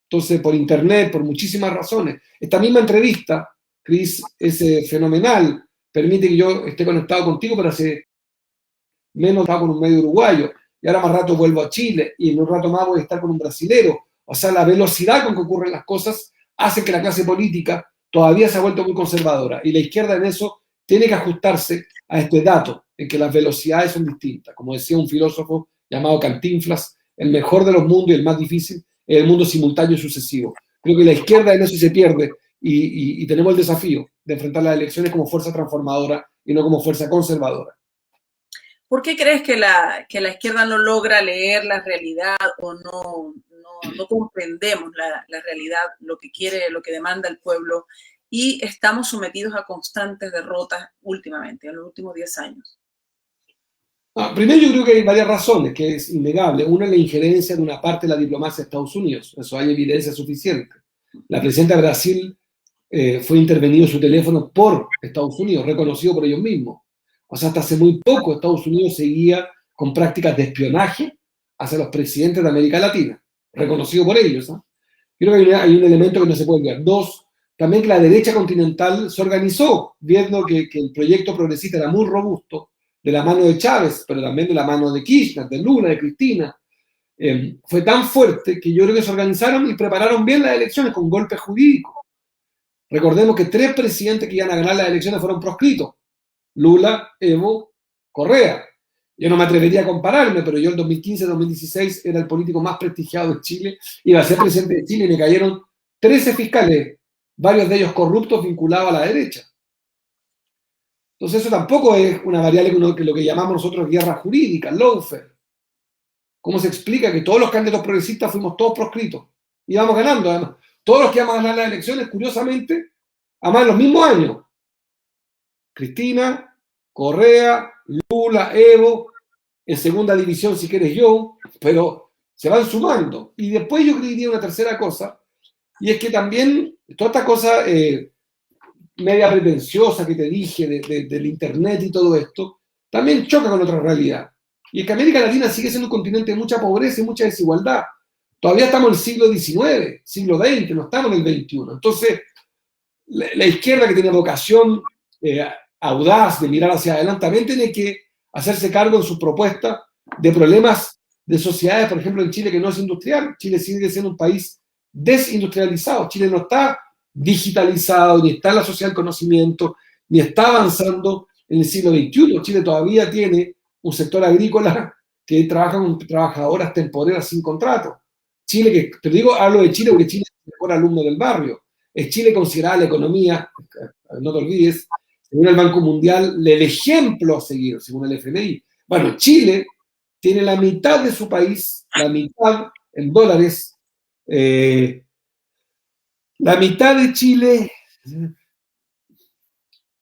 Entonces, por internet, por muchísimas razones. Esta misma entrevista, Cris, es fenomenal. Permite que yo esté conectado contigo, pero hace menos estaba con un medio uruguayo. Y ahora más rato vuelvo a Chile y en un rato más voy a estar con un brasilero. O sea, la velocidad con que ocurren las cosas hace que la clase política todavía se ha vuelto muy conservadora. Y la izquierda en eso tiene que ajustarse a este dato, en que las velocidades son distintas. Como decía un filósofo llamado Cantinflas, el mejor de los mundos y el más difícil es el mundo simultáneo y sucesivo. Creo que la izquierda en eso se pierde y tenemos el desafío de enfrentar las elecciones como fuerza transformadora y no como fuerza conservadora. ¿Por qué crees que la izquierda no logra leer la realidad o no comprendemos la realidad, lo que quiere, lo que demanda el pueblo, y estamos sometidos a constantes derrotas últimamente, en los últimos 10 años? Primero, yo creo que hay varias razones, que es innegable. Una es la injerencia de una parte de la diplomacia de Estados Unidos. Eso hay evidencia suficiente. La presidenta de Brasil fue intervenido su teléfono por Estados Unidos, reconocido por ellos mismos. O sea, hasta hace muy poco Estados Unidos seguía con prácticas de espionaje hacia los presidentes de América Latina, reconocido por ellos. ¿No? Creo que hay un elemento que no se puede olvidar. Dos, también que la derecha continental se organizó, viendo que el proyecto progresista era muy robusto, de la mano de Chávez, pero también de la mano de Kirchner, de Lula, de Cristina. Fue tan fuerte que yo creo que se organizaron y prepararon bien las elecciones con golpes jurídicos. Recordemos que 3 presidentes que iban a ganar las elecciones fueron proscritos. Lula, Evo, Correa. Yo no me atrevería a compararme, pero yo en 2015-2016 era el político más prestigiado de Chile, iba a ser presidente de Chile y me cayeron 13 fiscales, varios de ellos corruptos vinculados a la derecha. Entonces eso tampoco es una variable que lo que llamamos nosotros guerra jurídica, lawfare. ¿Cómo se explica que todos los candidatos progresistas fuimos todos proscritos? Y vamos ganando, además. Todos los que vamos a ganar las elecciones, curiosamente, además en los mismos años. Cristina, Correa, Lula, Evo, en segunda división si quieres yo, pero se van sumando. Y después yo diría una tercera cosa, y es que también toda esta cosa media pretenciosa que te dije del internet y todo esto, también choca con otra realidad. Y es que América Latina sigue siendo un continente de mucha pobreza y mucha desigualdad. Todavía estamos en el siglo XIX, siglo XX, no estamos en el XXI. Entonces, la izquierda que tiene vocación audaz de mirar hacia adelante también tiene que hacerse cargo en su propuesta de problemas de sociedades, por ejemplo, en Chile que no es industrial. Chile sigue siendo un país desindustrializado. Chile no está digitalizado, ni está en la sociedad del conocimiento, ni está avanzando en el siglo XXI. Chile todavía tiene un sector agrícola que trabaja con trabajadoras temporeras sin contrato. Chile, que te digo, hablo de Chile porque Chile es el mejor alumno del barrio. Es Chile considerada la economía, no te olvides, según el Banco Mundial, el ejemplo a seguir, según el FMI. Bueno, Chile tiene la mitad de su país, la mitad en dólares, la mitad de Chile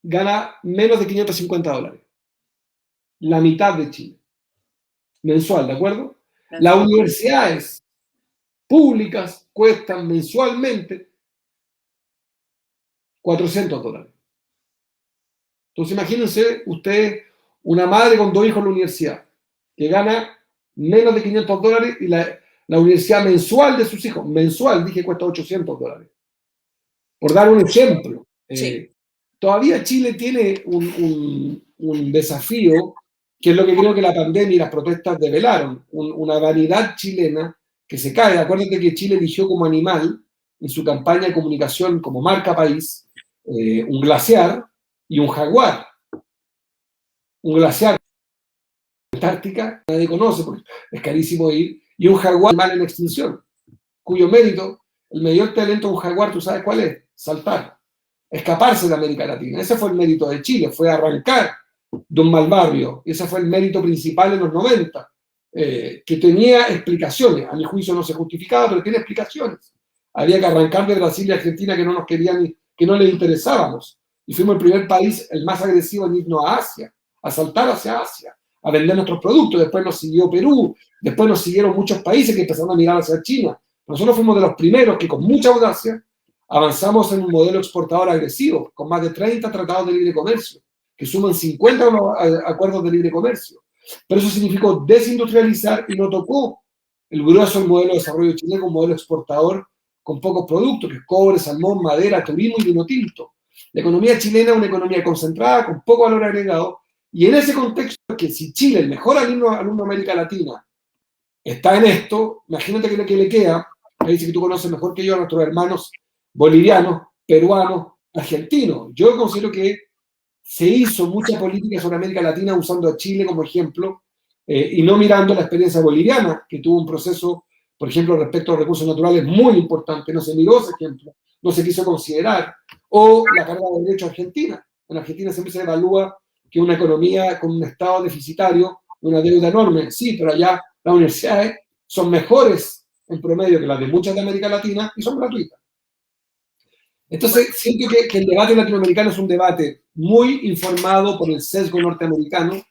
gana menos de $550. La mitad de Chile. Mensual, ¿de acuerdo? Las universidades públicas cuestan mensualmente $400. Entonces imagínense ustedes una madre con 2 hijos en la universidad que gana menos de $500 y la universidad mensual de sus hijos, mensual, dije, cuesta $800. Por dar un ejemplo, Sí. todavía Chile tiene un desafío, que es lo que creo que la pandemia y las protestas develaron, una vanidad chilena que se cae. Acuérdate que Chile eligió como animal en su campaña de comunicación como marca país un glaciar y un jaguar. Un glaciar en Antártica, nadie conoce porque es carísimo ir, y un jaguar mal en extinción, cuyo mérito, el mayor talento de un jaguar, ¿tú sabes cuál es? Saltar, escaparse de América Latina. Ese fue el mérito de Chile, fue arrancar Don Malvarrio, y ese fue el mérito principal en los 90, que tenía explicaciones, a mi juicio no se justificaba, pero tiene explicaciones. Había que arrancar de Brasil y Argentina que no nos querían, que no les interesábamos, y fuimos el primer país, el más agresivo en irnos a Asia, a saltar hacia Asia, a vender nuestros productos. Después nos siguió Perú, después nos siguieron muchos países que empezaron a mirar hacia China. Nosotros fuimos de los primeros que con mucha audacia avanzamos en un modelo exportador agresivo, con más de 30 tratados de libre comercio, que suman 50 acuerdos de libre comercio. Pero eso significó desindustrializar y no tocó el grueso del modelo de desarrollo chileno, un modelo exportador con pocos productos, que es cobre, salmón, madera, turismo y vino tinto. La economía chilena es una economía concentrada, con poco valor agregado, y en ese contexto, que si Chile, el mejor alumno de América Latina, está en esto, imagínate que lo que le queda, ahí dice que tú conoces mejor que yo a nuestros hermanos bolivianos, peruanos, argentinos. Yo considero que se hizo mucha política sobre América Latina usando a Chile como ejemplo y no mirando la experiencia boliviana, que tuvo un proceso, por ejemplo, respecto a los recursos naturales muy importante. No se miró ese ejemplo, no se quiso considerar. O la carga de derecho argentina. En Argentina siempre se evalúa que una economía con un estado deficitario, una deuda enorme, sí, pero allá las universidades son mejores en promedio que las de muchas de América Latina y son gratuitas. Entonces, siento que el debate latinoamericano es un debate muy informado por el sesgo norteamericano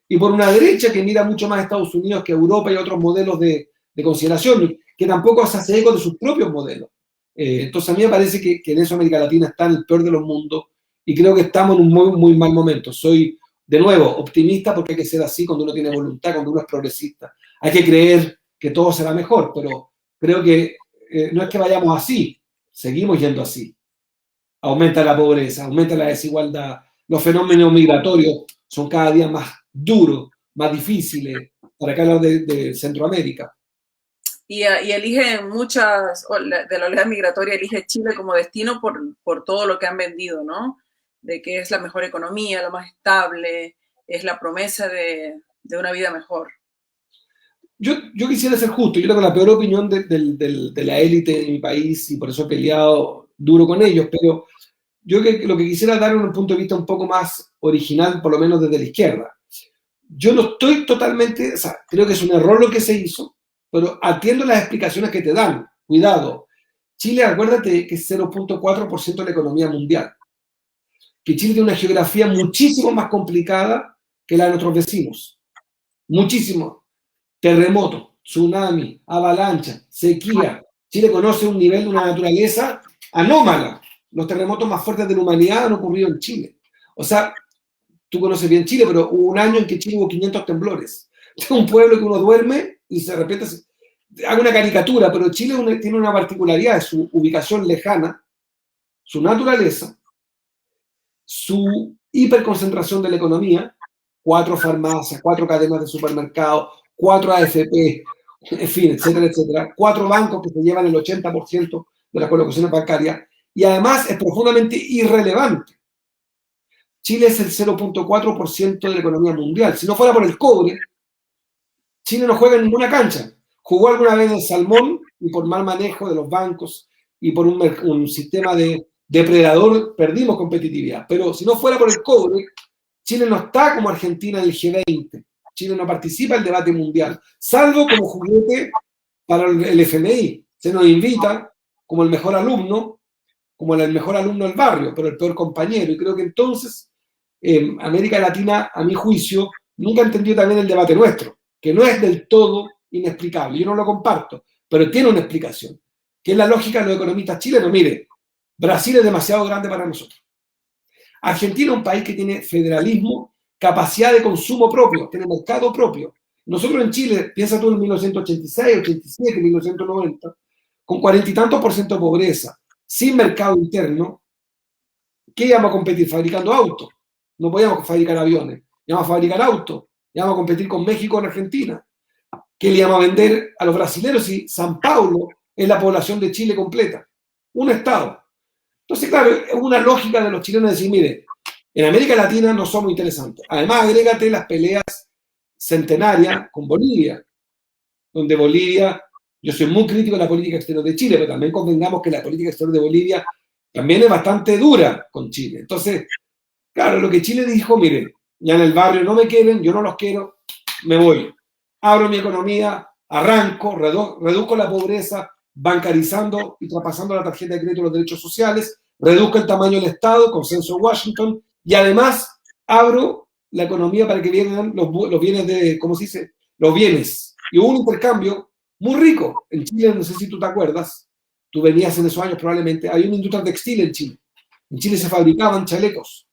y por una derecha que mira mucho más a Estados Unidos que a Europa y a otros modelos de consideración, que tampoco se hace eco de sus propios modelos. Entonces, a mí me parece que en eso América Latina está en el peor de los mundos y creo que estamos en un muy, muy mal momento. Soy, de nuevo, optimista porque hay que ser así cuando uno tiene voluntad, cuando uno es progresista. Hay que creer que todo será mejor, pero creo que no es que vayamos así, seguimos yendo así. Aumenta la pobreza, aumenta la desigualdad, los fenómenos migratorios son cada día más duros, más difíciles, para acá hablar de Centroamérica. Y elige muchas, de la oleada migratoria, elige Chile como destino por todo lo que han vendido, ¿no? De que es la mejor economía, lo más estable, es la promesa de una vida mejor. Yo quisiera ser justo, yo tengo la peor opinión de la élite de mi país y por eso he peleado duro con ellos, pero yo lo que quisiera dar es un punto de vista un poco más original, por lo menos desde la izquierda. Yo no estoy totalmente, o sea, creo que es un error lo que se hizo, pero atiendo las explicaciones que te dan. Cuidado, Chile, acuérdate que es 0.4% de la economía mundial, que Chile tiene una geografía muchísimo más complicada que la de nuestros vecinos, muchísimo. Terremoto, tsunami, avalancha, sequía. Chile conoce un nivel de una naturaleza anómala. Los terremotos más fuertes de la humanidad han ocurrido en Chile. O sea, tú conoces bien Chile, pero hubo un año en que Chile hubo 500 temblores. Es un pueblo que uno duerme y de repente hago una caricatura, pero Chile tiene una particularidad, su ubicación lejana, su naturaleza, su hiperconcentración de la economía, 4 farmacias, 4 cadenas de supermercados, 4 AFP, en fin, etcétera, etcétera, 4 bancos que se llevan el 80% de las colocaciones bancarias, y además es profundamente irrelevante. Chile es el 0.4% de la economía mundial. Si no fuera por el cobre, Chile no juega en ninguna cancha. Jugó alguna vez en salmón y por mal manejo de los bancos y por un sistema de depredador perdimos competitividad. Pero si no fuera por el cobre, Chile no está como Argentina en el G20. Chile no participa en el debate mundial, salvo como juguete para el FMI. Se nos invita como el mejor alumno del barrio, pero el peor compañero. Y creo que entonces América Latina, a mi juicio, nunca entendió también el debate nuestro, que no es del todo inexplicable. Yo no lo comparto, pero tiene una explicación, que es la lógica de los economistas chilenos. Mire, Brasil es demasiado grande para nosotros. Argentina es un país que tiene federalismo, capacidad de consumo propio, tiene mercado propio. Nosotros en Chile, piensa tú en 1986, 87, 1990, con 40 y tantos por ciento de pobreza, sin mercado interno, ¿qué íbamos a competir? Fabricando autos. No podíamos fabricar aviones, íbamos a fabricar autos, íbamos a competir con México en Argentina. ¿Qué le íbamos a vender a los brasileños si San Paulo es la población de Chile completa? Un estado. Entonces, claro, es una lógica de los chilenos decir, mire, en América Latina no somos interesantes. Además, agrégate las peleas centenarias con Bolivia, donde Bolivia, yo soy muy crítico de la política exterior de Chile, pero también convengamos que la política exterior de Bolivia también es bastante dura con Chile. Entonces, claro, lo que Chile dijo, mire, ya en el barrio no me quieren, yo no los quiero, me voy. Abro mi economía, arranco, reduzco la pobreza, bancarizando y traspasando la tarjeta de crédito de los derechos sociales, reduzco el tamaño del Estado, consenso de Washington, y además abro la economía para que vengan los bienes de, ¿cómo se dice? Los bienes. Y hubo un intercambio muy rico. En Chile, no sé si tú te acuerdas, tú venías en esos años probablemente, había una industria textil en Chile. En Chile se fabricaban chalecos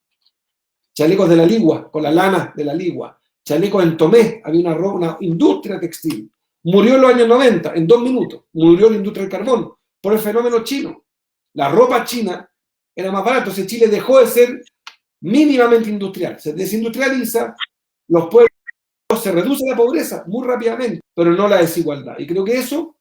de la ligua, con la lana de la ligua, chalecos en Tomé, había una industria textil. Murió en los años 90, en 2 minutos, murió la industria del carbón, por el fenómeno chino. La ropa china era más barata, entonces Chile dejó de ser mínimamente industrial, se desindustrializa, los pueblos, se reduce la pobreza muy rápidamente, pero no la desigualdad. Y creo que eso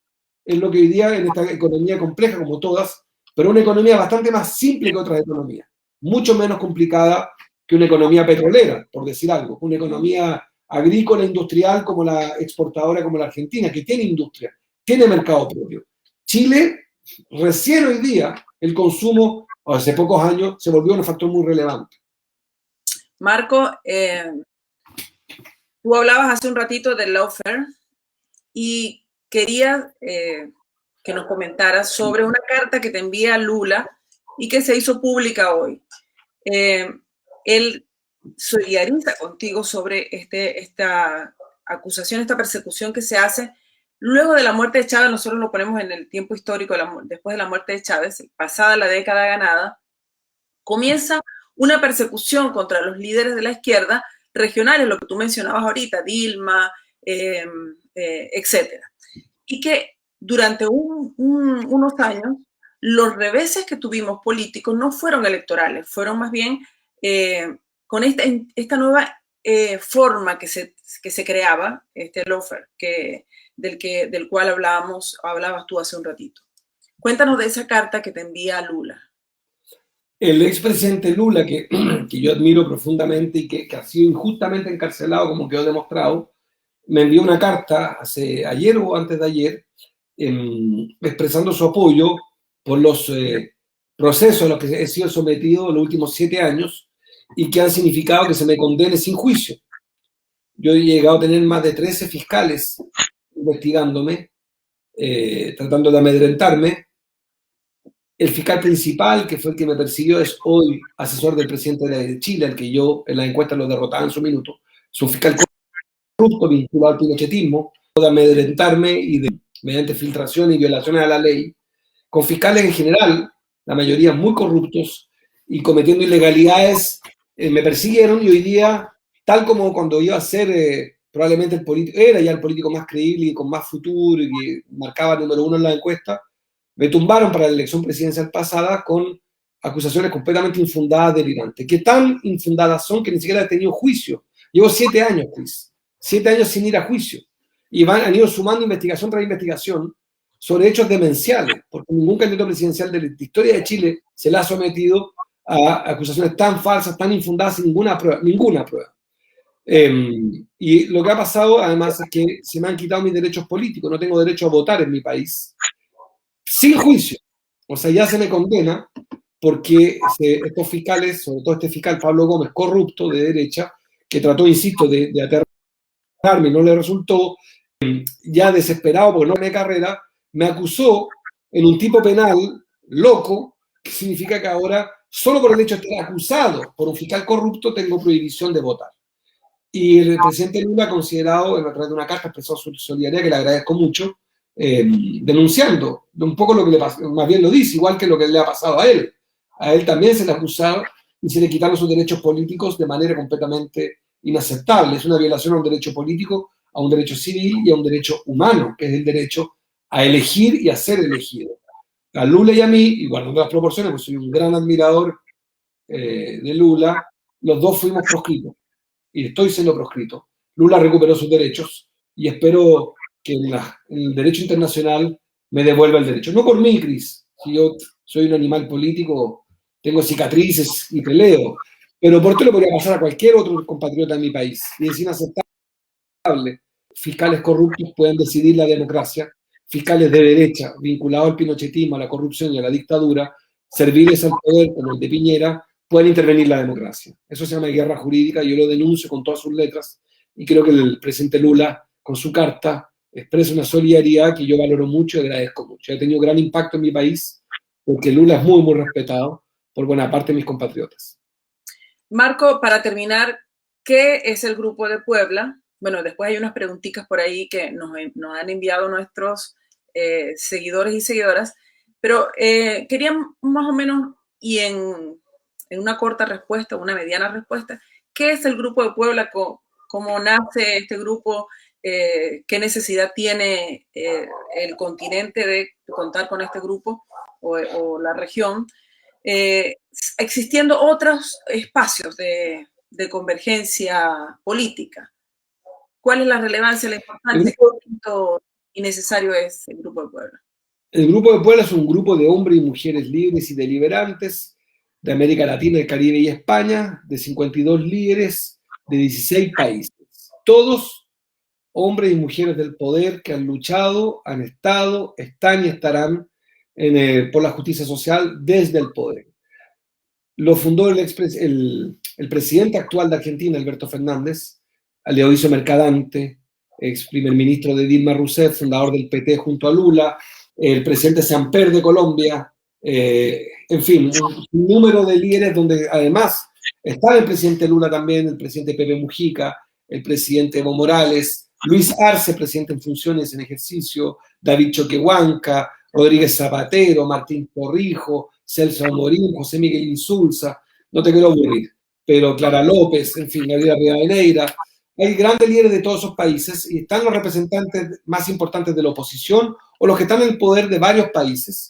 es lo que hoy día en esta economía compleja, como todas, pero una economía bastante más simple que otras economías, mucho menos complicada que una economía petrolera, por decir algo, una economía agrícola, industrial, como la exportadora, como la Argentina, que tiene industria, tiene mercado propio. Chile, recién hoy día, el consumo, hace pocos años, se volvió un factor muy relevante. Marco, tú hablabas hace un ratito del lawfare y quería que nos comentaras sobre una carta que te envía Lula y que se hizo pública hoy. Él solidariza contigo sobre esta acusación, esta persecución que se hace luego de la muerte de Chávez. Nosotros lo ponemos en el tiempo histórico, después de la muerte de Chávez, pasada la década ganada, comienza una persecución contra los líderes de la izquierda regionales, lo que tú mencionabas ahorita, Dilma, etcétera. Y que durante unos años los reveses que tuvimos políticos no fueron electorales, fueron más bien con esta nueva forma que se creaba, este lawfare, del cual hablabas tú hace un ratito. Cuéntanos de esa carta que te envía Lula. El expresidente Lula, que yo admiro profundamente y que ha sido injustamente encarcelado, como quedó demostrado, me envió una carta ayer o antes de ayer, expresando su apoyo por los procesos a los que he sido sometido en los últimos 7 años y que han significado que se me condene sin juicio. Yo he llegado a tener más de 13 fiscales investigándome, tratando de amedrentarme. El fiscal principal, que fue el que me persiguió, es hoy asesor del presidente de Chile, al que yo en la encuesta lo derrotaba en su minuto. Es un fiscal corrupto vinculado al pinochetismo, de amedrentarme y mediante filtración y violaciones a la ley, con fiscales en general, la mayoría muy corruptos y cometiendo ilegalidades, me persiguieron y hoy día, tal como cuando iba a ser probablemente el político, era ya el político más creíble y con más futuro y que marcaba el número 1 en la encuesta, me tumbaron para la elección presidencial pasada con acusaciones completamente infundadas, delirantes, que tan infundadas son que ni siquiera he tenido juicio. Llevo 7 años, Chris, 7 años sin ir a juicio. Y han ido sumando investigación tras investigación sobre hechos demenciales, porque ningún candidato presidencial de la historia de Chile se le ha sometido a acusaciones tan falsas, tan infundadas, sin ninguna prueba. Y lo que ha pasado, además, es que se me han quitado mis derechos políticos. No tengo derecho a votar en mi país sin juicio. O sea, ya se me condena porque estos fiscales, sobre todo este fiscal Pablo Gómez, corrupto de derecha, que trató, insisto, de aterrarme y no le resultó, ya desesperado porque no tenía carrera, me acusó en un tipo penal loco, que significa que ahora, solo por el hecho de estar acusado por un fiscal corrupto, tengo prohibición de votar. Y el presidente Lula ha considerado, a través de una carta, expresó su solidaridad, que le agradezco mucho, denunciando un poco lo que le pasó, más bien lo dice, igual que lo que le ha pasado a él. A él también se le acusaba y se le quitaron sus derechos políticos de manera completamente inaceptable. Es una violación a un derecho político, a un derecho civil y a un derecho humano, que es el derecho a elegir y a ser elegido. A Lula y a mí, y guardando las proporciones, pues soy un gran admirador de Lula, los dos fuimos proscritos y estoy siendo proscrito. Lula recuperó sus derechos y espero que en el derecho internacional me devuelva el derecho. No por mí, Cris, si yo soy un animal político, tengo cicatrices y peleo, pero por qué le podría pasar a cualquier otro compatriota en mi país. Y es inaceptable. Fiscales corruptos pueden decidir la democracia, fiscales de derecha vinculados al pinochetismo, a la corrupción y a la dictadura, serviles al poder como el de Piñera, pueden intervenir la democracia. Eso se llama guerra jurídica, yo lo denuncio con todas sus letras y creo que el presidente Lula, con su carta, expresa una solidaridad que yo valoro mucho y agradezco mucho. Ha tenido gran impacto en mi país porque Lula es muy, muy respetado por buena parte de mis compatriotas. Marco, para terminar, ¿qué es el Grupo de Puebla? Bueno, después hay unas preguntitas por ahí que nos han enviado nuestros seguidores y seguidoras, pero quería más o menos, y en una corta respuesta, una mediana respuesta, ¿qué es el Grupo de Puebla? ¿Cómo nace este grupo? ¿Qué necesidad tiene el continente de contar con este grupo o la región? Existiendo otros espacios de convergencia política. ¿Cuál es la relevancia, la importancia y necesario es el Grupo de Puebla? El Grupo de Puebla es un grupo de hombres y mujeres libres y deliberantes de América Latina, el Caribe y España, de 52 líderes de 16 países. Todos hombres y mujeres del poder que han luchado, han estado, están y estarán por la justicia social desde el poder. Lo fundó el presidente actual de Argentina, Alberto Fernández, Aloysio Mercadante, ex primer ministro de Dilma Rousseff, fundador del PT junto a Lula, el presidente Samper de Colombia, en fin, un número de líderes donde además estaba el presidente Lula también, el presidente Pepe Mujica, el presidente Evo Morales, Luis Arce, presidente en funciones en ejercicio, David Choquehuanca, Rodríguez Zapatero, Martín Torrijos, Celso Amorín, José Miguel Insulza, no te quiero aburrir, pero Clara López, en fin, Gabriela Rivadeneira. Hay grandes líderes de todos esos países y están los representantes más importantes de la oposición o los que están en el poder de varios países.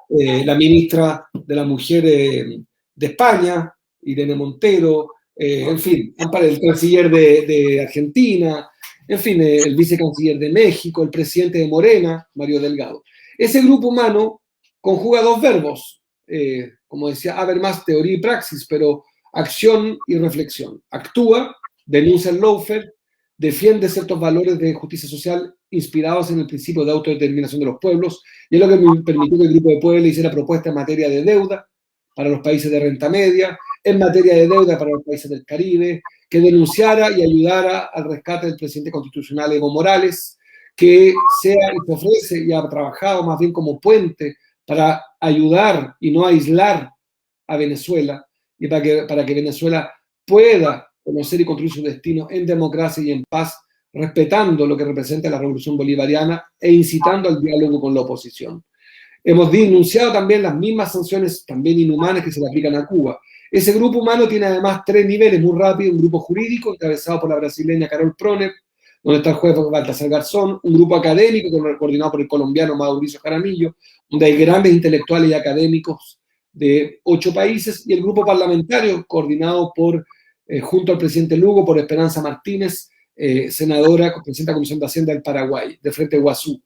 La ministra de la Mujer de España, Irene Montero, en fin, el canciller de Argentina, en fin, el vicecanciller de México, el presidente de Morena, Mario Delgado. Ese grupo humano conjuga dos verbos, como decía Habermas, teoría y praxis, pero acción y reflexión. Actúa, denuncia el lawfare, defiende ciertos valores de justicia social inspirados en el principio de autodeterminación de los pueblos, y es lo que me permitió que el Grupo de Puebla hiciera propuestas en materia de deuda para los países de renta media, en materia de deuda para los países del Caribe, que denunciara y ayudara al rescate del presidente constitucional Evo Morales, que sea y se ofrece y ha trabajado más bien como puente para ayudar y no aislar a Venezuela, y para que Venezuela pueda conocer y construir su destino en democracia y en paz, respetando lo que representa la revolución bolivariana e incitando al diálogo con la oposición. Hemos denunciado también las mismas sanciones también inhumanas que se le aplican a Cuba. Ese grupo humano tiene además 3 niveles muy rápidos: un grupo jurídico encabezado por la brasileña Carol Proner, donde está el juez Baltasar Garzón; un grupo académico coordinado por el colombiano Mauricio Jaramillo, donde hay grandes intelectuales y académicos de 8 países; y el grupo parlamentario coordinado por junto al presidente Lugo, por Esperanza Martínez, senadora, presidenta de la Comisión de Hacienda del Paraguay, de Frente Guazú.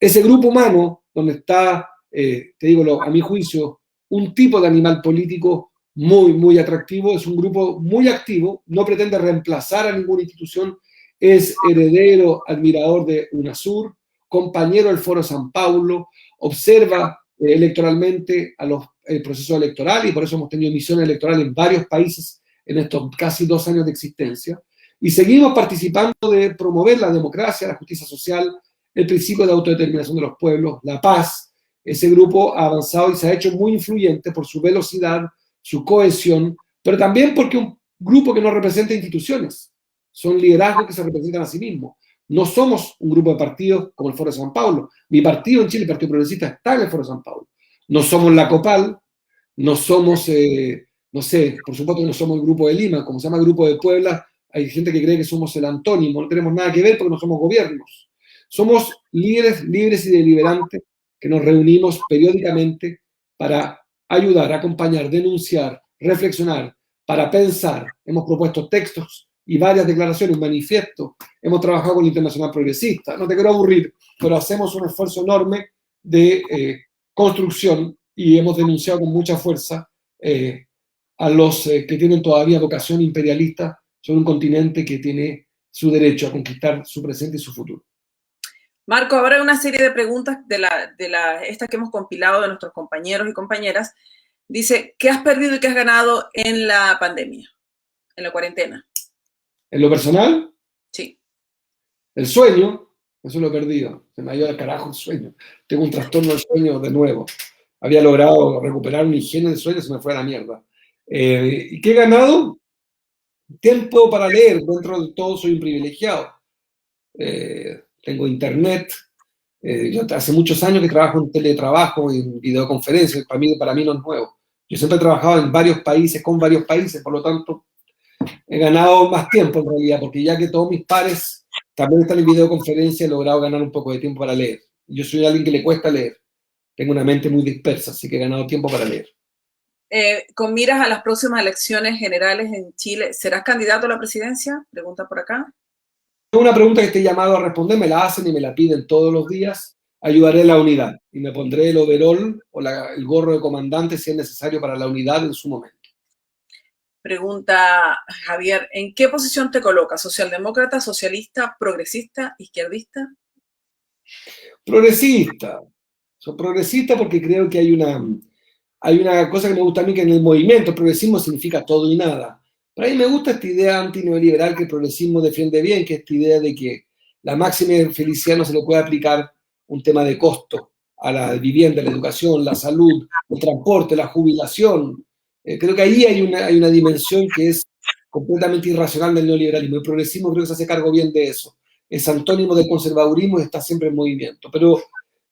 Ese grupo humano, donde está, te digo, a mi juicio, un tipo de animal político muy, muy atractivo, es un grupo muy activo, no pretende reemplazar a ninguna institución, es heredero, admirador de UNASUR, compañero del Foro San Paulo, observa electoralmente el proceso electoral, y por eso hemos tenido misiones electorales en varios países en estos casi 2 años de existencia, y seguimos participando de promover la democracia, la justicia social, el principio de autodeterminación de los pueblos, la paz. Ese grupo ha avanzado y se ha hecho muy influyente por su velocidad, su cohesión, pero también porque un grupo que no representa instituciones, son liderazgos que se representan a sí mismos. No somos un grupo de partidos como el Foro de San Pablo. Mi partido en Chile, el Partido Progresista, está en el Foro de San Pablo. No somos la COPAL, no somos, no sé, por supuesto que no somos el Grupo de Lima, como se llama el Grupo de Puebla, hay gente que cree que somos el antónimo, no tenemos nada que ver porque no somos gobiernos. Somos líderes libres y deliberantes que nos reunimos periódicamente para ayudar, acompañar, denunciar, reflexionar, para pensar. Hemos propuesto textos y varias declaraciones, manifiestos. Hemos trabajado con la Internacional Progresista. No te quiero aburrir, pero hacemos un esfuerzo enorme de construcción y hemos denunciado con mucha fuerza a los que tienen todavía vocación imperialista sobre un continente que tiene su derecho a conquistar su presente y su futuro. Marco, ahora hay una serie de preguntas estas que hemos compilado de nuestros compañeros y compañeras. Dice, ¿qué has perdido y qué has ganado en la pandemia, en la cuarentena? En lo personal, sí. El sueño, eso lo he perdido. Se me ha ido al carajo el sueño. Tengo un trastorno del sueño de nuevo. Había logrado recuperar mi higiene del sueño, se me fue a la mierda. ¿Y qué he ganado? Tiempo para leer. Dentro de todo soy un privilegiado. Tengo internet. Yo hace muchos años que trabajo en teletrabajo y en videoconferencias. Para mí no es nuevo. Yo siempre he trabajado en varios países, con varios países, por lo tanto, he ganado más tiempo en realidad, porque ya que todos mis pares también están en videoconferencia, he logrado ganar un poco de tiempo para leer. Yo soy alguien que le cuesta leer. Tengo una mente muy dispersa, así que he ganado tiempo para leer. Con miras a las próximas elecciones generales en Chile, ¿serás candidato a la presidencia? Pregunta por acá. Es una pregunta que estoy llamado a responder, me la hacen y me la piden todos los días. Ayudaré a la unidad y me pondré el overol o el gorro de comandante si es necesario para la unidad en su momento. Pregunta Javier, ¿en qué posición te colocas? ¿Socialdemócrata, socialista, progresista, izquierdista? Progresista. Soy progresista porque creo que hay una cosa que me gusta a mí, que en el movimiento el progresismo significa todo y nada. Pero a mí me gusta esta idea antineoliberal que el progresismo defiende bien, que es esta idea de que la máxima felicidad no se le puede aplicar un tema de costo a la vivienda, la educación, la salud, el transporte, la jubilación. Creo que ahí hay una dimensión que es completamente irracional del neoliberalismo. El progresismo creo que se hace cargo bien de eso. Es antónimo del conservadurismo y está siempre en movimiento. Pero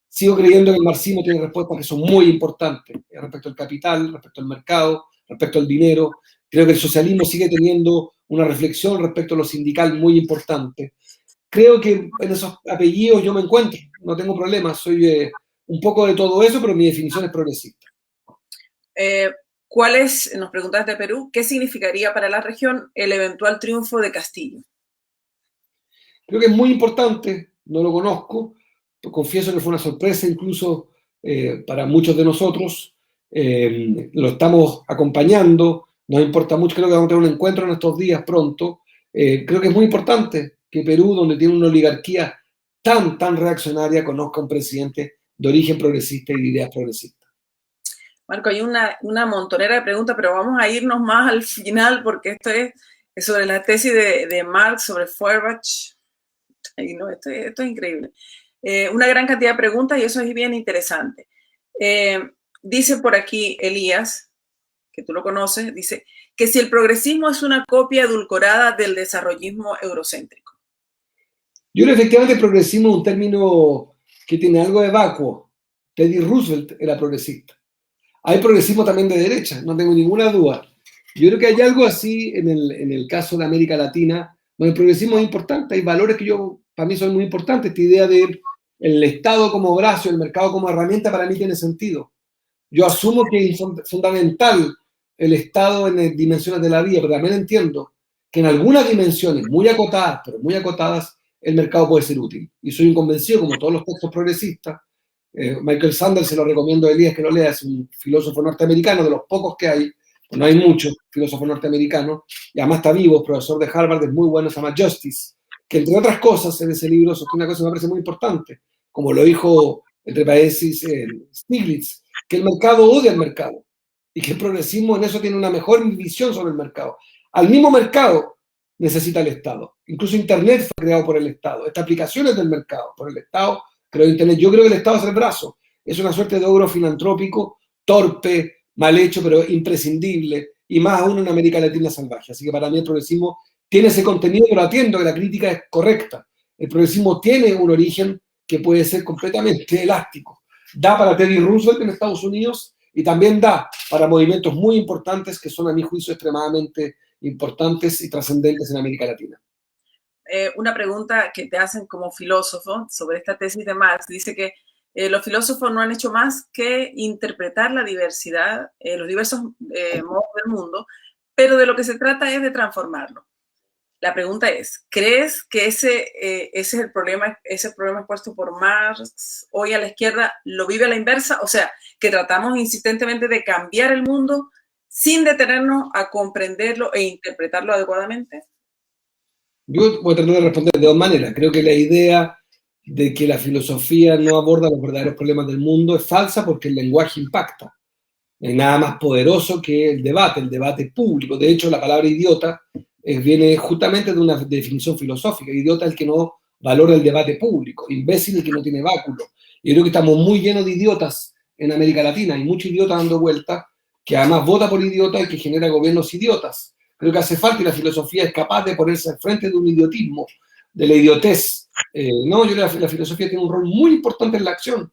sigo creyendo que el marxismo tiene respuestas que son muy importantes respecto al capital, respecto al mercado, respecto al dinero. Creo que el socialismo sigue teniendo una reflexión respecto a lo sindical muy importante. Creo que en esos apellidos yo me encuentro, no tengo problemas, soy un poco de todo eso, pero mi definición es progresista. ¿Cuál es, nos preguntas de Perú, qué significaría para la región el eventual triunfo de Castillo? Creo que es muy importante, no lo conozco, confieso que fue una sorpresa incluso para muchos de nosotros, lo estamos acompañando, nos importa mucho, creo que vamos a tener un encuentro en estos días pronto, creo que es muy importante que Perú, donde tiene una oligarquía tan reaccionaria, conozca un presidente de origen progresista y de ideas progresistas. Marco, hay una montonera de preguntas, pero vamos a irnos más al final porque esto es sobre la tesis de Marx sobre Feuerbach. Ay, no, esto es increíble. Una gran cantidad de preguntas y eso es bien interesante. Dice por aquí Elías, que tú lo conoces, dice que si el progresismo es una copia edulcorada del desarrollismo eurocéntrico. Yo creo efectivamente el progresismo es un término que tiene algo de vacuo. Teddy Roosevelt era progresista. Hay progresismo también de derecha, no tengo ninguna duda. Yo creo que hay algo así en el caso de América Latina, donde el progresismo es importante, hay valores que para mí son muy importantes. Esta idea de el Estado como brazo, el mercado como herramienta, para mí tiene sentido. Yo asumo que es fundamental el Estado en dimensiones de la vida, pero también entiendo que en algunas dimensiones muy acotadas, pero muy acotadas, el mercado puede ser útil. Y soy un convencido, como todos los textos progresistas, Michael Sandel, se lo recomiendo a Elías que lo lea, es un filósofo norteamericano, de los pocos que hay, no hay muchos filósofos norteamericanos, y además está vivo, profesor de Harvard, es muy bueno, se llama Justice, que entre otras cosas en ese libro sostiene una cosa que me parece muy importante, como lo dijo, entre paréntesis, Stiglitz, que el mercado odia al mercado, y que el progresismo en eso tiene una mejor visión sobre el mercado. Al mismo mercado necesita el Estado. Incluso Internet fue creado por el Estado. Esta aplicación es del mercado, por el Estado. Creo Internet. Yo creo que el Estado es el brazo. Es una suerte de ogro filantrópico, torpe, mal hecho, pero imprescindible, y más aún en América Latina salvaje. Así que para mí el progresismo tiene ese contenido, pero atiendo que la crítica es correcta. El progresismo tiene un origen que puede ser completamente elástico. Da para Teddy Roosevelt en Estados Unidos y también da para movimientos muy importantes que son, a mi juicio, extremadamente importantes y trascendentes en América Latina. Una pregunta que te hacen como filósofo sobre esta tesis de Marx. Dice que los filósofos no han hecho más que interpretar la diversidad, los diversos modos del mundo, pero de lo que se trata es de transformarlo. La pregunta es, ¿crees que ese es el problema, ese problema expuesto por Marx hoy a la izquierda lo vive a la inversa? O sea, que tratamos insistentemente de cambiar el mundo sin detenernos a comprenderlo e interpretarlo adecuadamente. Yo voy a tratar de responder de dos maneras. Creo que la idea de que la filosofía no aborda los verdaderos problemas del mundo es falsa porque el lenguaje impacta. No hay nada más poderoso que el debate público. De hecho, la palabra idiota viene justamente de una definición filosófica. Idiota es el que no valora el debate público. Imbécil es el que no tiene báculo. Yo creo que estamos muy llenos de idiotas en América Latina. Hay muchos idiotas dando vueltas, que además vota por idiotas y que genera gobiernos idiotas. Creo que hace falta y la filosofía es capaz de ponerse al frente de un idiotismo, de la idiotez. No, yo creo que la filosofía tiene un rol muy importante en la acción.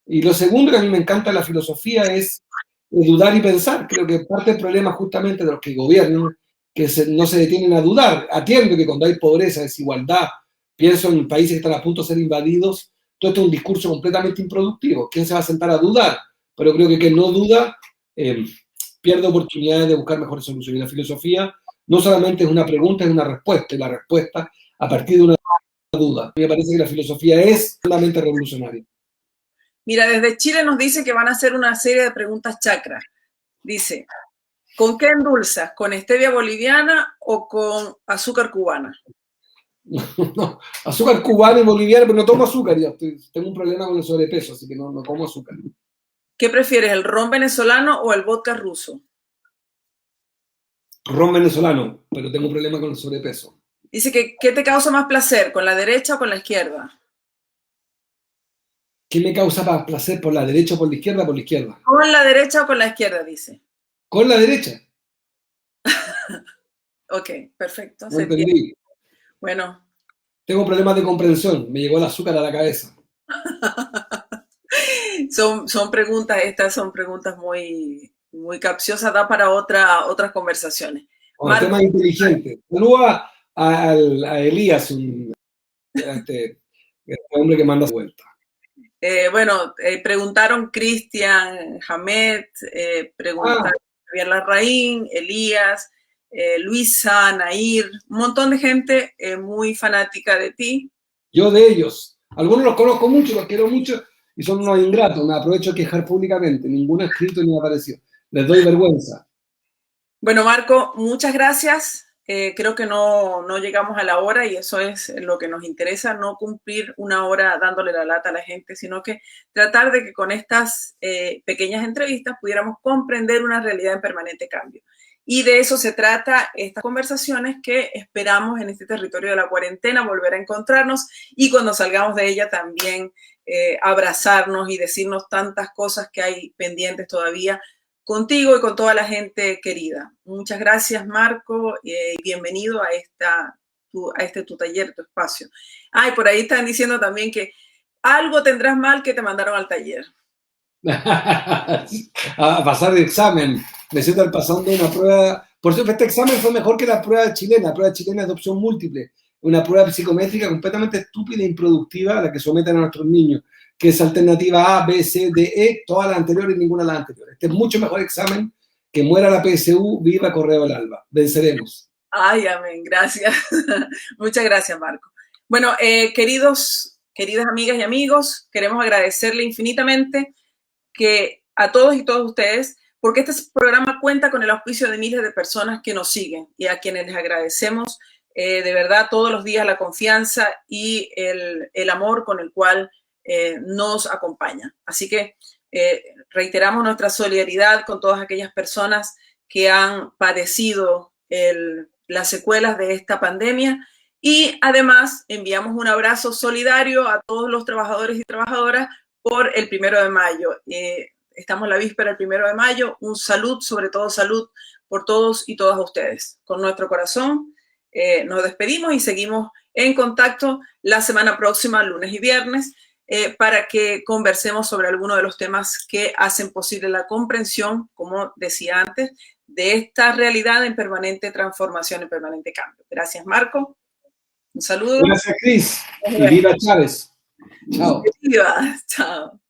Y lo segundo que a mí me encanta de la filosofía es dudar y pensar. Creo que parte del problema justamente de los que gobiernan, que no se detienen a dudar. Atiendo que cuando hay pobreza, desigualdad, pienso en países que están a punto de ser invadidos, todo esto es un discurso completamente improductivo. ¿Quién se va a sentar a dudar? Pero creo que quien no duda pierde oportunidades de buscar mejores soluciones. Y la filosofía no solamente es una pregunta, es una respuesta, y la respuesta a partir de una duda. A mí me parece que la filosofía es totalmente revolucionaria. Mira, desde Chile nos dice que van a hacer una serie de preguntas chakra. Dice, ¿con qué endulzas? ¿Con stevia boliviana o con azúcar cubana? No, azúcar cubana y boliviana, pero no tomo azúcar. Ya tengo un problema con el sobrepeso, así que no como azúcar. ¿Qué prefieres, el ron venezolano o el vodka ruso? Ron venezolano, pero tengo un problema con el sobrepeso. Dice que ¿qué te causa más placer, con la derecha o con la izquierda? ¿Qué me causa más placer, por la derecha o por la izquierda? Por la izquierda. ¿Con la derecha o con la izquierda? Dice. Con la derecha. Ok, perfecto. No entendí. Bueno. Tengo problemas de comprensión. Me llegó el azúcar a la cabeza. Son preguntas, estas son preguntas muy, muy capciosas, da para otras conversaciones. Bueno, temas inteligentes. Saluda a Elías, este hombre que manda vuelta. Preguntaron Cristian, Hamed, preguntaron Javier Larraín, Elías, Luisa, Nair, un montón de gente muy fanática de ti. Yo de ellos. Algunos los conozco mucho, los quiero mucho y son unos ingratos. Me aprovecho de quejar públicamente. Ninguno ha escrito ni ha aparecido. Les doy vergüenza. Bueno, Marco, muchas gracias. Creo que no llegamos a la hora y eso es lo que nos interesa, no cumplir una hora dándole la lata a la gente, sino que tratar de que con estas pequeñas entrevistas pudiéramos comprender una realidad en permanente cambio. Y de eso se trata estas conversaciones que esperamos en este territorio de la cuarentena volver a encontrarnos y cuando salgamos de ella también abrazarnos y decirnos tantas cosas que hay pendientes todavía contigo y con toda la gente querida. Muchas gracias, Marco, y bienvenido a tu taller, tu espacio. Y por ahí están diciendo también que algo tendrás mal que te mandaron al taller. A pasar el examen. Me siento pasando una prueba. Por cierto, este examen fue mejor que la prueba chilena. La prueba chilena es de opción múltiple. Una prueba psicométrica completamente estúpida e improductiva a la que someten a nuestros niños, que es alternativa A, B, C, D, E, todas las anteriores y ninguna de las anteriores. Este es mucho mejor examen. Que muera la PSU, viva Correo del Alba. Venceremos. Ay, amén. Gracias. Muchas gracias, Marco. Bueno, queridas amigas y amigos, queremos agradecerle infinitamente que a todos y todas ustedes, porque este programa cuenta con el auspicio de miles de personas que nos siguen y a quienes les agradecemos de verdad todos los días la confianza y el amor con el cual nos acompaña. Así que reiteramos nuestra solidaridad con todas aquellas personas que han padecido las secuelas de esta pandemia y además enviamos un abrazo solidario a todos los trabajadores y trabajadoras por el 1 de mayo. Estamos la víspera del 1 de mayo. Un salud, sobre todo salud, por todos y todas ustedes. Con nuestro corazón nos despedimos y seguimos en contacto la semana próxima, lunes y viernes, para que conversemos sobre algunos de los temas que hacen posible la comprensión, como decía antes, de esta realidad en permanente transformación, en permanente cambio. Gracias, Marco. Un saludo. Gracias, Cris. Y viva Chávez. Chao. Viva. Chao.